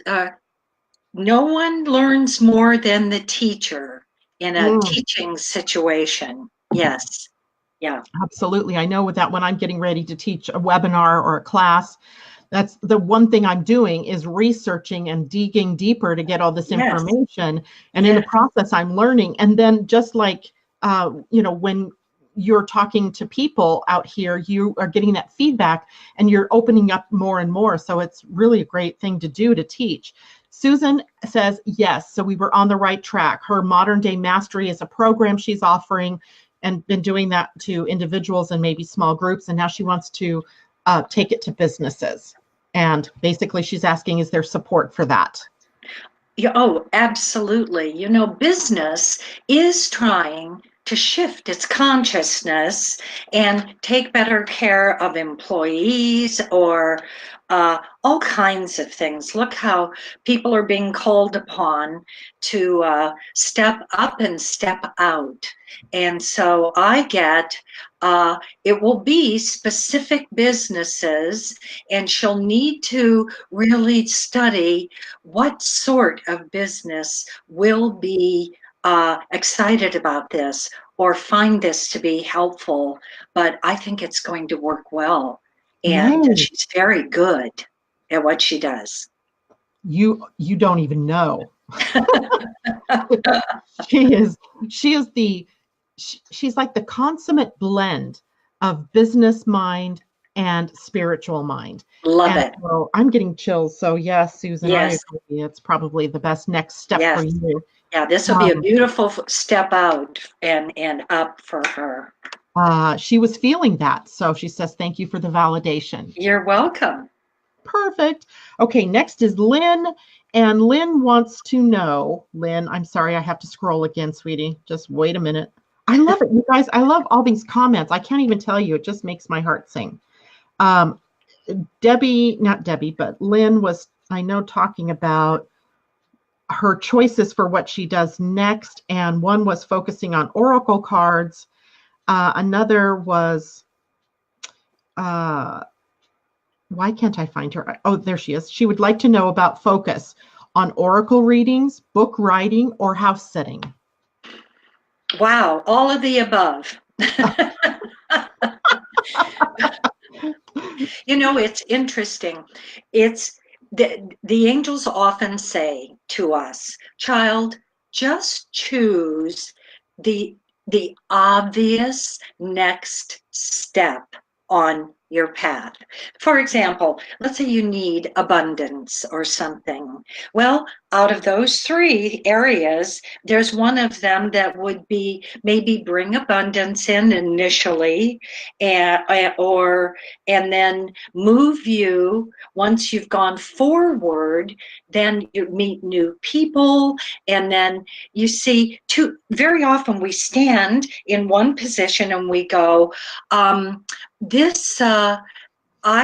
more than the teacher in a teaching situation. Yes. Yeah. Absolutely. I know with that, when I'm getting ready to teach a webinar or a class, that's the one thing I'm doing is researching and digging deeper to get all this information. And in the process, I'm learning. And then just like, when you're talking to people out here, you are getting that feedback and you're opening up more and more. So it's really a great thing to do to teach. Susan says, yes, so we were on the right track. Her modern day mastery is a program she's offering and been doing that to individuals and maybe small groups. And now she wants to take it to businesses. And basically she's asking, is there support for that? Yeah, oh, absolutely. Business is trying to shift its consciousness and take better care of employees or all kinds of things. Look how people are being called upon to step up and step out. And so I get it will be specific businesses, and she'll need to really study what sort of business will be excited about this or find this to be helpful. But I think it's going to work well. And Yay. she's very good at what she does. You don't even know. She's like the consummate blend of business mind and spiritual mind. Love it. So I'm getting chills. So yes, Susan, Yes. I agree. It's probably the best next step for you. Yeah, this will be a beautiful step out and up for her. She was feeling that. So she says, thank you for the validation. You're welcome. Perfect. Okay, next is Lynn. And Lynn wants to know, Lynn, I'm sorry, I have to scroll again, sweetie. Just wait a minute. I love it, you guys. I love all these comments. I can't even tell you. It just makes my heart sing. Debbie, not Debbie, but Lynn was, I know, talking about her choices for what she does next. And one was focusing on oracle cards. Another was, why can't I find her? Oh, there she is. She would like to know about focus on oracle readings, book writing, or house sitting. Wow, all of the above. It's interesting. It's the angels often say to us, child, just choose the obvious next step on your path. For example, let's say you need abundance or something. Well, out of those three areas, there's one of them that would be maybe bring abundance in initially, and then move you once you've gone forward. Then you meet new people, and then you see. Very often we stand in one position and we go, I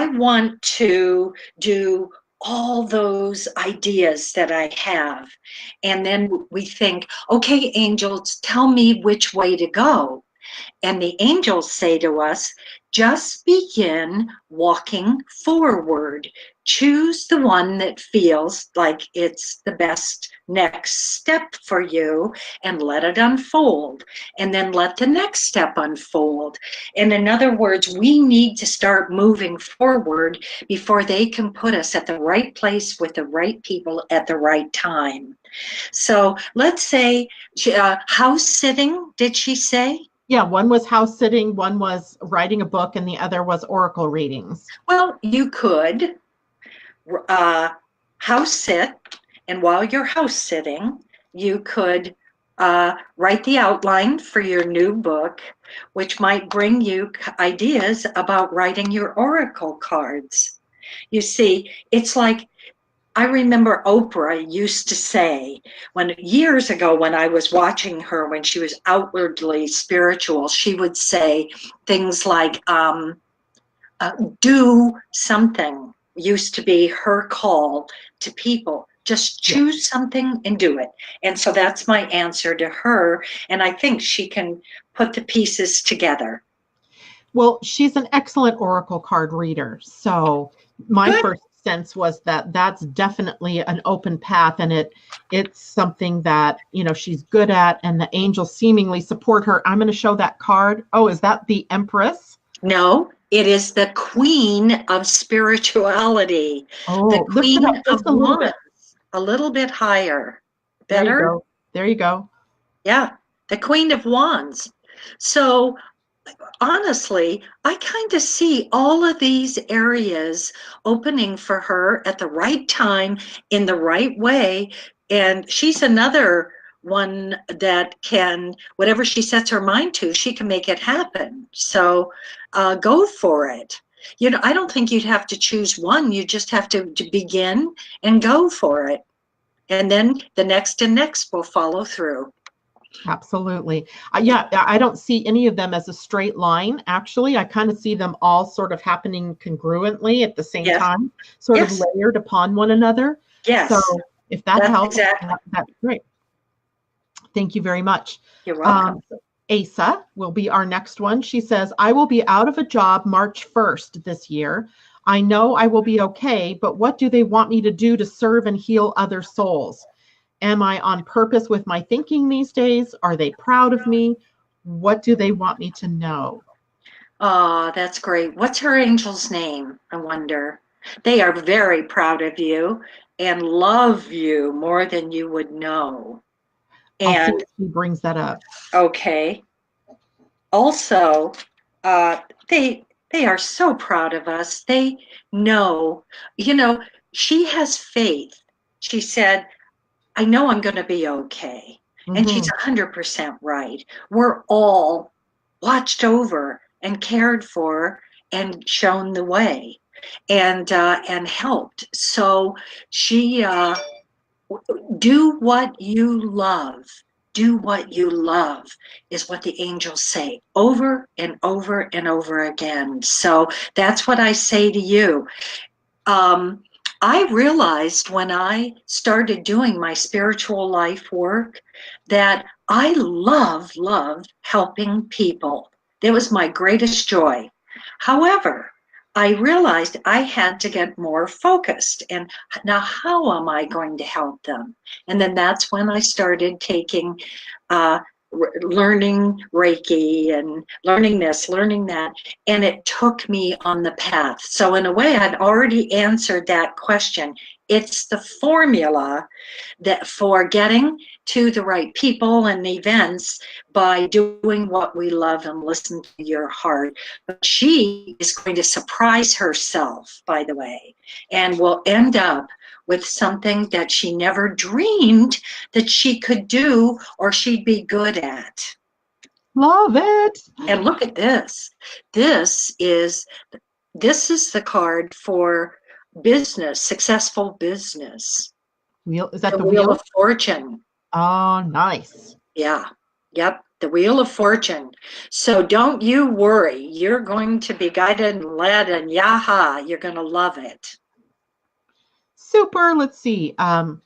want to do all those ideas that I have. And then we think, okay, angels, tell me which way to go. And the angels say to us, just begin walking forward. Choose the one that feels like it's the best next step for you and let it unfold. And then let the next step unfold. And in other words, we need to start moving forward before they can put us at the right place with the right people at the right time. So let's say house sitting, did she say? Yeah, one was house sitting, one was writing a book, and the other was oracle readings. Well, you could house sit, and while you're house sitting, you could write the outline for your new book, which might bring you ideas about writing your oracle cards. You see, it's like, I remember Oprah used to say, years ago when I was watching her, when she was outwardly spiritual, she would say things like, do something, used to be her call to people. Just choose something and do it. And so that's my answer to her. And I think she can put the pieces together. Well, she's an excellent oracle card reader. So my first sense was that that's definitely an open path, and it's something that she's good at, and the angels seemingly support her. I'm going to show that card. Oh, is that the Empress? No, it is the Queen of Spirituality. Oh, the Queen of Wands. A little bit higher. Better? There you go. Yeah, the Queen of Wands. So honestly, I kind of see all of these areas opening for her at the right time, in the right way. And she's another one that can, whatever she sets her mind to, she can make it happen. So go for it. I don't think you'd have to choose one. You just have to begin and go for it. And then the next and next will follow through. Absolutely. Yeah, I don't see any of them as a straight line. Actually, I kind of see them all sort of happening congruently at the same time, sort of layered upon one another. Yes. So if that helps, exactly. That's great. Thank you very much. You're welcome. Asa will be our next one. She says, I will be out of a job March 1st this year. I know I will be okay, but what do they want me to do to serve and heal other souls? Am I on purpose with my thinking these days? Are they proud of me? What do they want me to know? Oh, that's great. What's her angel's name? I wonder. They are very proud of you and love you more than you would know. And he brings that up. Okay. Also, they are so proud of us. They know, she has faith. She said, I know I'm going to be okay. And she's 100% right. We're all watched over and cared for and shown the way and helped. So she, do what you love. Do what you love is what the angels say over and over and over again. So that's what I say to you. I realized when I started doing my spiritual life work that I loved helping people. It was my greatest joy. However, I realized I had to get more focused. And now, how am I going to help them? And then that's when I started taking learning Reiki and learning this, learning that, and it took me on the path. So in a way, I'd already answered that question. It's the formula that for getting to the right people and events by doing what we love and listen to your heart. But she is going to surprise herself, by the way, and will end up with something that she never dreamed that she could do or she'd be good at. Love it. And look at this. This is the card for business, successful business. Is that the Wheel of Fortune? Oh, nice. Yeah. Yep. The Wheel of Fortune. So don't you worry. You're going to be guided and led, and yaha, you're going to love it. Super. Let's see. Oh,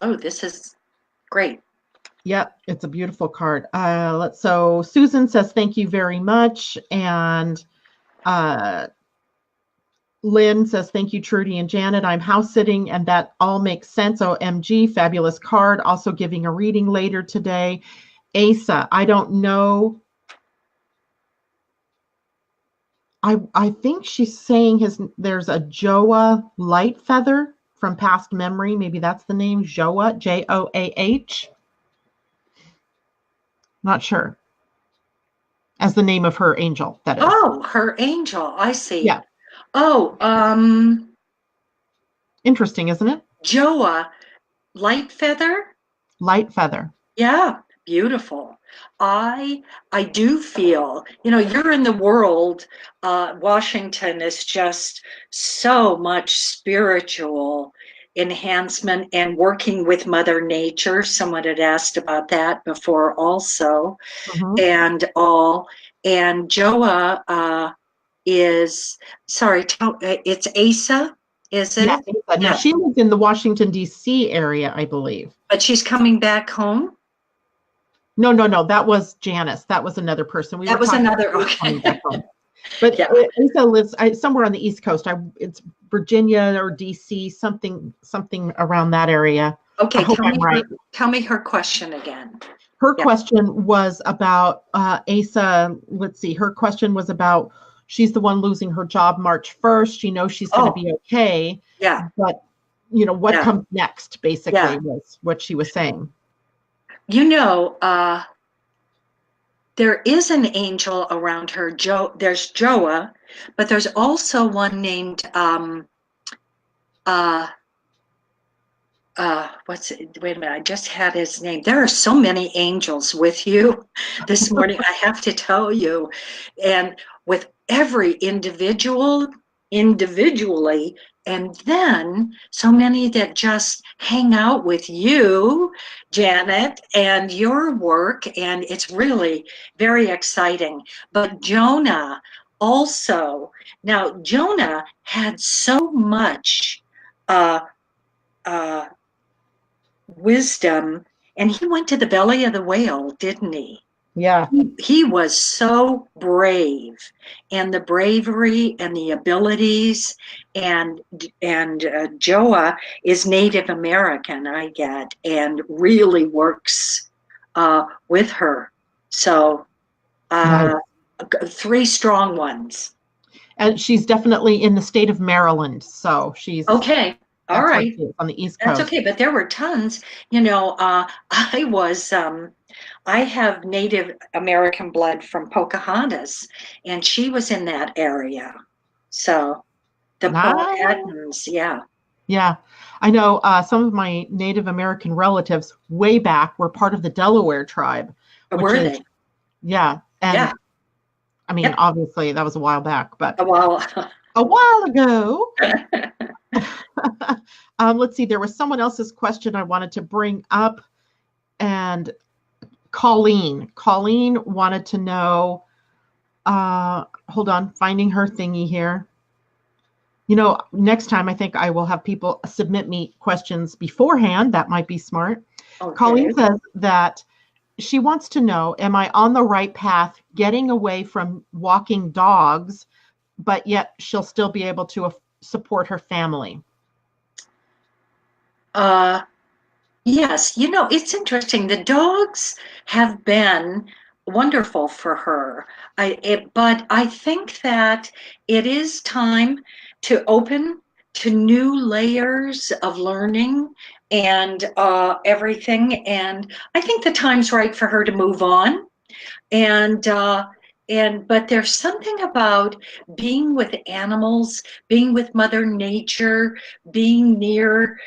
this is great. Yep, it's a beautiful card. So Susan says, thank you very much. And Lynn says, thank you, Trudy and Janet. I'm house sitting and that all makes sense. OMG, fabulous card. Also giving a reading later today. Asa, I don't know. I think she's saying there's a Joah light feather from past memory. Maybe that's the name, Joah, Joah. Not sure. As the name of her angel, that is. Oh, her angel. I see. Yeah. Oh, interesting, isn't it? Joah, light feather? Light feather. Yeah, beautiful. I do feel, you're in the world. Washington is just so much spiritual enhancement and working with Mother Nature. Someone had asked about that before also. And Joah is, sorry, it's Asa, is it? Yeah, Asa. Now, she lives in the Washington, D.C. area, I believe. But she's coming back home? No. That was Janice. That was another person. That was another, okay. But Asa lives somewhere on the East Coast. It's Virginia or D.C., something around that area. Okay, tell me her question again. Her question was about Asa. Let's see. Her question was about, she's the one losing her job March 1st. She knows she's going to be okay. Yeah. But, what comes next, basically, was what she was saying. there is an angel around her. There's Joa, but there's also one named wait a minute, I just had his name. There are so many angels with you this morning, I have to tell you. And with every individually, and then so many that just hang out with you, Janet, and your work, and it's really very exciting. But Jonah also, now Jonah had so much wisdom, and he went to the belly of the whale, didn't he? Yeah. He was so brave, and the bravery and the abilities, and Joa is Native American, I get, and really works with her. So Nice. 3 strong ones. And she's definitely in the state of Maryland, so she's okay. All right. on the East Coast. That's okay, but there were tons. I have Native American blood from Pocahontas, and she was in that area. So the Powhatans, yeah. Yeah, I know some of my Native American relatives way back were part of the Delaware tribe. Were they? Yeah, and yeah. I mean, obviously that was a while back, but a while ago. Let's see, there was someone else's question I wanted to bring up, and Colleen wanted to know, hold on, finding her thingy here. Next time I think I will have people submit me questions beforehand. That might be smart. Okay. Colleen says that she wants to know, am I on the right path getting away from walking dogs, but yet she'll still be able to support her family? Yes, it's interesting. The dogs have been wonderful for her. But I think that it is time to open to new layers of learning and everything. And I think the time's right for her to move on. But there's something about being with animals, being with Mother Nature, being near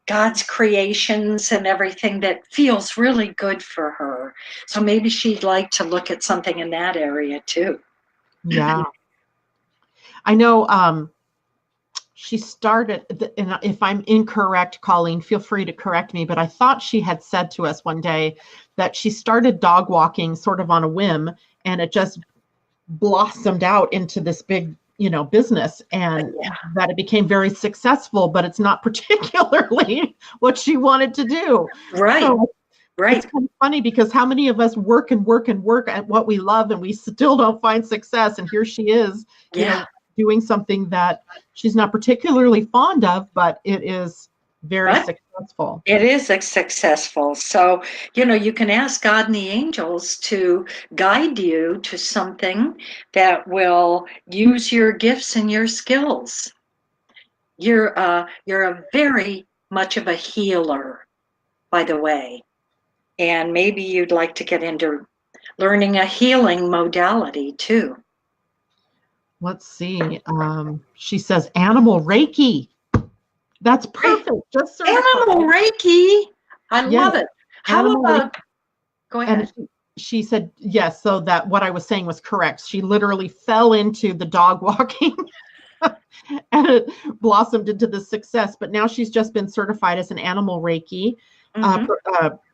God's creations and everything that feels really good for her. So maybe she'd like to look at something in that area too. Yeah. I know she started, and if I'm incorrect, Colleen, feel free to correct me, but I thought she had said to us one day that she started dog walking sort of on a whim, and it just blossomed out into this big business, and that it became very successful, but it's not particularly what she wanted to do. Right. So right. It's kind of funny because how many of us work and work and work at what we love and we still don't find success, and here she is, doing something that she's not particularly fond of, but it is very successful. It is successful. So, you can ask God and the angels to guide you to something that will use your gifts and your skills. You're a very much of a healer, by the way. And maybe you'd like to get into learning a healing modality too. Let's see. She says animal Reiki. That's perfect. Just animal Reiki. I love it. How about? Go ahead. And she said yes. So that what I was saying was correct. She literally fell into the dog walking, and it blossomed into the success. But now she's just been certified as an animal Reiki, what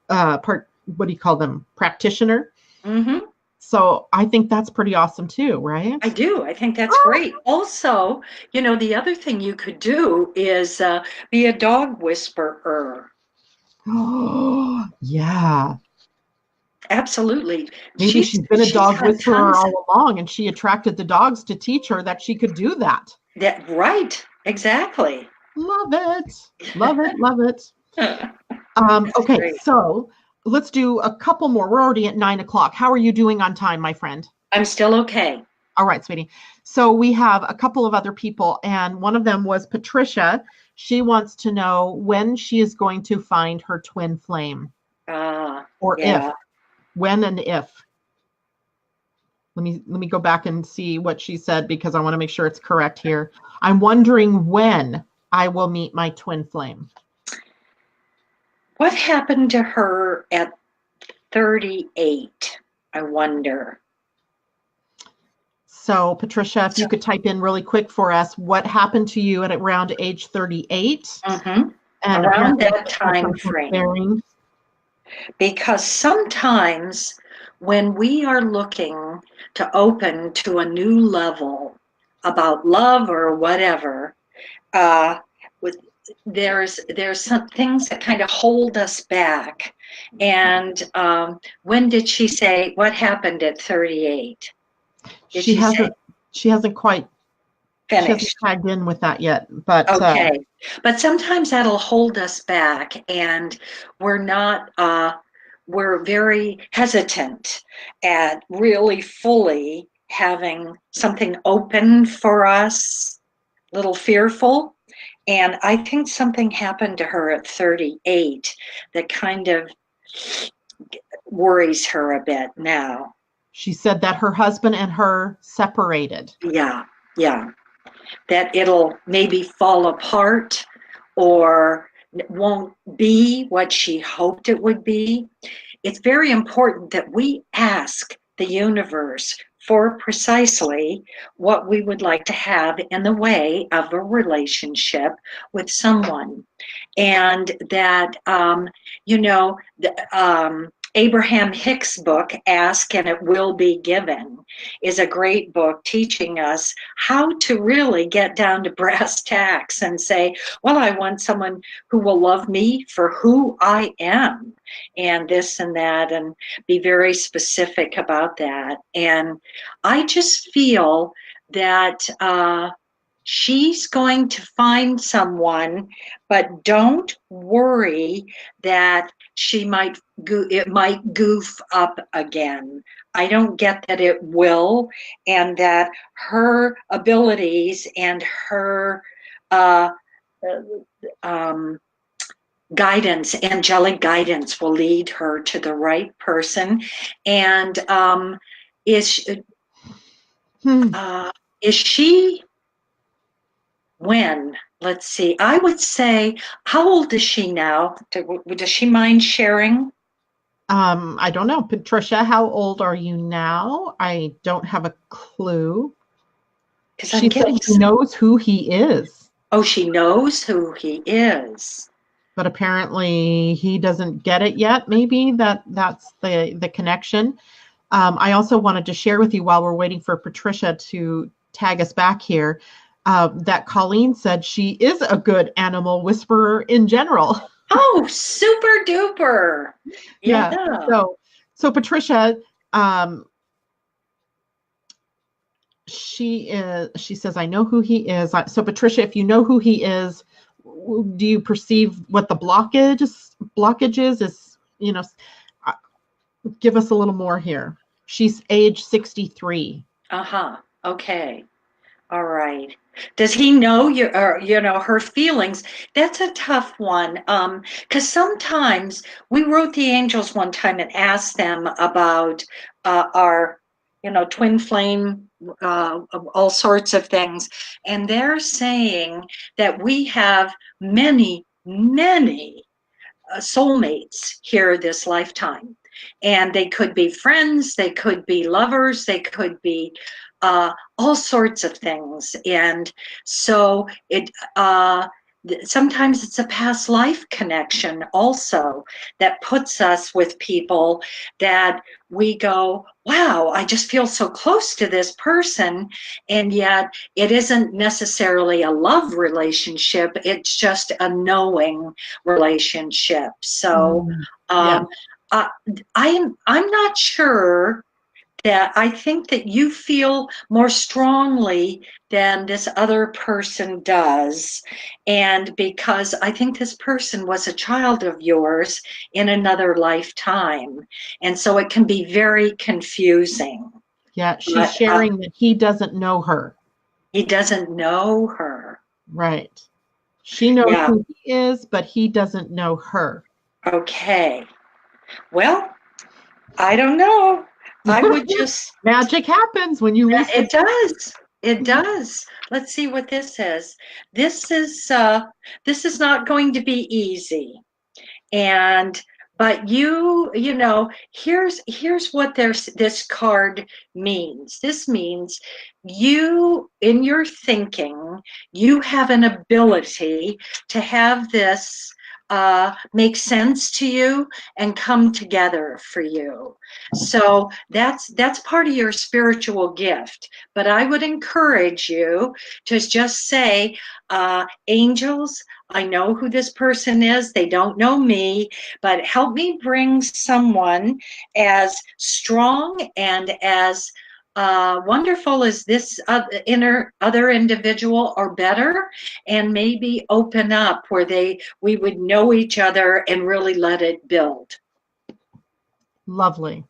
do you call them? Practitioner. Mm-hmm. So I think that's pretty awesome too, right? I do. I think that's great. Also, the other thing you could do is be a dog whisperer. Oh, yeah. Absolutely. Maybe she's been a dog whisperer all along, and she attracted the dogs to teach her that she could do that. Right. Exactly. Love it. Love it. Love it. Okay, great. So let's do a couple more. We're already at 9 o'clock. How are you doing on time, my friend? I'm still okay. All right, sweetie. So we have a couple of other people, and one of them was Patricia. She wants to know when she is going to find her twin flame. Or if. When and if. Let me go back and see what she said, because I want to make sure it's correct here. I'm wondering when I will meet my twin flame. What happened to her at 38? I wonder. So Patricia, if you could type in really quick for us, what happened to you at around age 38? Mm-hmm. And around that time frame. Bearing. Because sometimes when we are looking to open to a new level about love or whatever, there's some things that kind of hold us back. And when did she say, what happened at 38? She hasn't quite finished. She hasn't tagged in with that yet. But okay. But sometimes that'll hold us back, and we're not we're very hesitant at really fully having something open for us, a little fearful. And I think something happened to her at 38 that kind of worries her a bit now. She said that her husband and her separated. Yeah. That it'll maybe fall apart or won't be what she hoped it would be. It's very important that we ask the universe for precisely what we would like to have in the way of a relationship with someone. And that, Abraham Hicks' book, Ask and It Will Be Given, is a great book teaching us how to really get down to brass tacks and say, well, I want someone who will love me for who I am, and this and that, and be very specific about that. And I just feel that she's going to find someone, but don't worry that it might goof up again. I don't get that it will, and that her abilities and her guidance, angelic guidance, will lead her to the right person. And is she, when, let's see, I would say, how old is she now? Does she mind sharing? I don't know. Patricia, how old are you now? I don't have a clue. She said she knows who he is. Oh, she knows who he is. But apparently he doesn't get it yet. Maybe that's the connection. I also wanted to share with you, while we're waiting for Patricia to tag us back here, that Colleen said she is a good animal whisperer in general. Oh, super duper. Yeah. So Patricia, she says, I know who he is. So Patricia, if you know who he is, do you perceive what the blockage is? Give us a little more here. She's age 63. Okay. All right. Does he know her feelings? That's a tough one. Because sometimes we wrote the angels one time and asked them about our, twin flame, all sorts of things. And they're saying that we have many, many soulmates here this lifetime. And they could be friends, they could be lovers, they could be all sorts of things. And so sometimes it's a past life connection also that puts us with people that we go, wow, I just feel so close to this person. And yet it isn't necessarily a love relationship. It's just a knowing relationship. So I'm not sure that I think that you feel more strongly than this other person does. And because I think this person was a child of yours in another lifetime. And so it can be very confusing. Yeah, she's sharing that he doesn't know her. He doesn't know her. Right. She knows who he is, but he doesn't know her. Okay. Well, I don't know. I would just, Magic happens when you listen. it does. It does. Let's see what this says. This is not going to be easy. And but you know, here's what this card means. This means you, in your thinking, you have an ability to have this make sense to you and come together for you. So that's part of your spiritual gift. But I would encourage you to just say, angels, I know who this person is. They don't know me, but help me bring someone as strong and as wonderful as this other individual, or better, and maybe open up where we would know each other and really let it build. Lovely.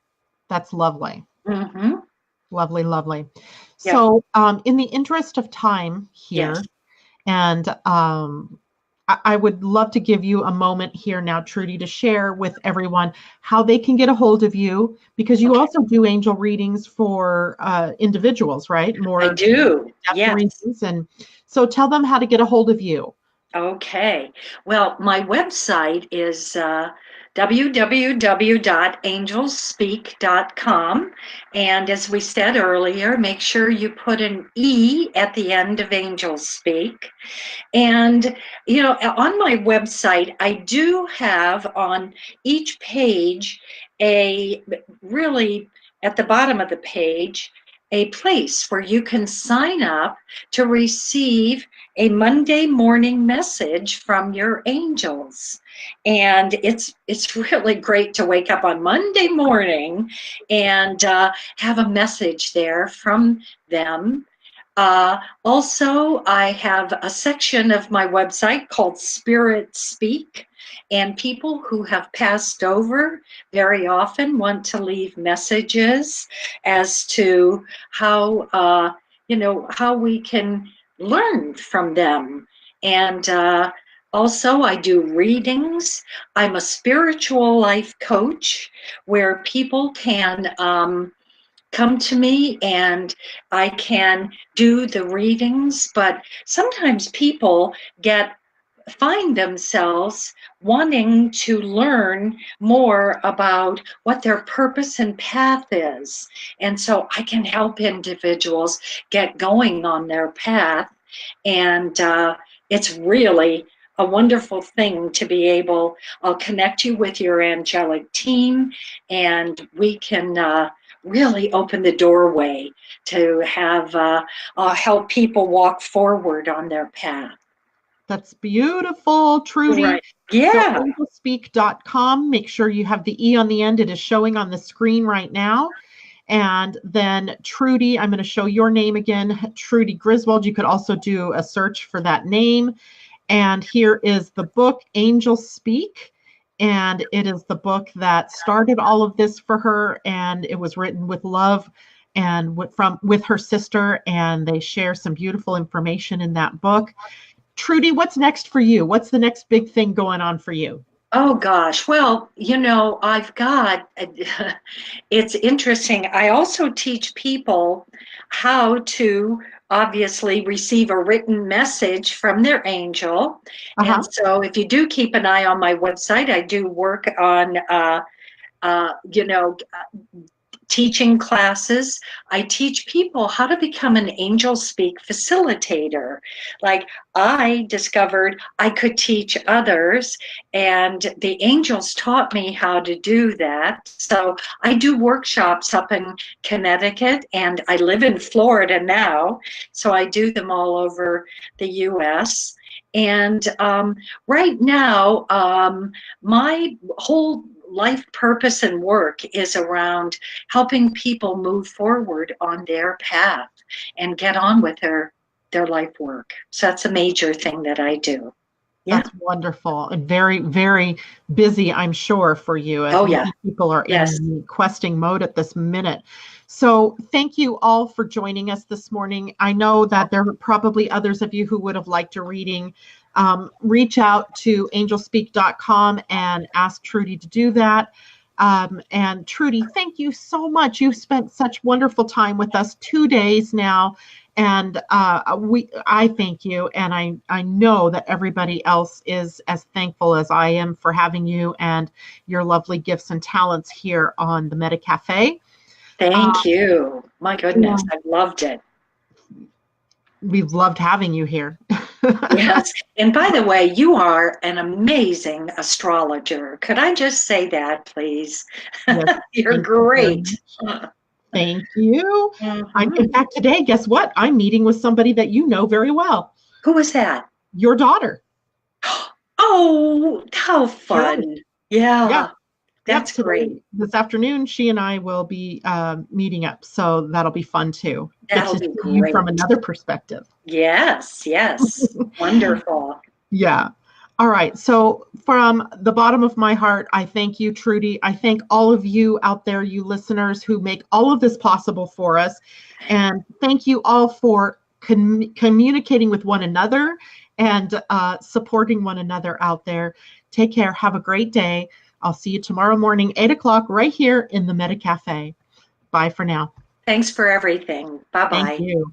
That's lovely. Mm-hmm. Lovely, lovely. Yeah. So in the interest of time here, Yes. and I would love to give you a moment here now, Trudy, to share with everyone how they can get a hold of you, because you also do angel readings for individuals, right? More I do. Yes. readings. And so tell them how to get a hold of you. Okay. Well, my website is www.angelspeake.com. And as we said earlier, make sure you put an E at the end of Angelspeake. And, you know, on my website, I do have on each page really at the bottom of the page, a place where you can sign up to receive a Monday morning message from your angels. And it's really great to wake up on Monday morning and have a message there from them. Also, I have a section of my website called Spirit Speak, and people who have passed over very often want to leave messages as to how, how we can learn from them. And also, I do readings. I'm a spiritual life coach where people can come to me and I can do the readings, but sometimes people find themselves wanting to learn more about what their purpose and path is. And so I can help individuals get going on their path. And it's really a wonderful thing to be able, I'll connect you with your angelic team, and we can really open the doorway to have help people walk forward on their path. That's beautiful, Trudy. Right. Yeah. So angelspeake.com. Make sure you have the E on the end. It is showing on the screen right now. And then Trudy, I'm going to show your name again, Trudy Griswold. You could also do a search for that name. And here is the book, Angelspeake. And it is the book that started all of this for her. And it was written with love and with her sister. And they share some beautiful information in that book. Trudy, what's next for you? What's the next big thing going on for you? Oh, gosh. Well, you know, it's interesting. I also teach people how to obviously receive a written message from their angel. And so if you do keep an eye on my website, I do work on, teaching classes. I teach people how to become an Angelspeake facilitator. Like, I discovered I could teach others, and the angels taught me how to do that. So I do workshops up in Connecticut, and I live in Florida now, so I do them all over the US. And right now, my whole life purpose and work is around helping people move forward on their path and get on with their life work. So that's a major thing that I do. Yeah. That's wonderful and very, very busy, I'm sure, for you. Oh, yeah. People are in questing mode at this minute. So thank you all for joining us this morning. I know that there are probably others of you who would have liked a reading. Reach out to angelspeake.com and ask Trudy to do that. And Trudy, thank you so much. You've spent such wonderful time with us 2 days now. And I thank you. And I know that everybody else is as thankful as I am for having you and your lovely gifts and talents here on the Meta Cafe. Thank you. My goodness, I loved it. We've loved having you here. Yes. And by the way, you are an amazing astrologer. Could I just say that, please? Yes, You're great. Thank you. Mm-hmm. In fact, today, guess what? I'm meeting with somebody that you know very well. Who was that? Your daughter. Oh, how fun. Yeah. That's great. This afternoon, she and I will be meeting up. So that'll be fun too. That'll Get to be see you great. from another perspective. Yes. Wonderful. Yeah. All right. So from the bottom of my heart, I thank you, Trudy. I thank all of you out there, you listeners who make all of this possible for us. And thank you all for communicating with one another and supporting one another out there. Take care. Have a great day. I'll see you tomorrow morning, 8 o'clock, right here in the Meta Cafe. Bye for now. Thanks for everything. Bye-bye. Thank you.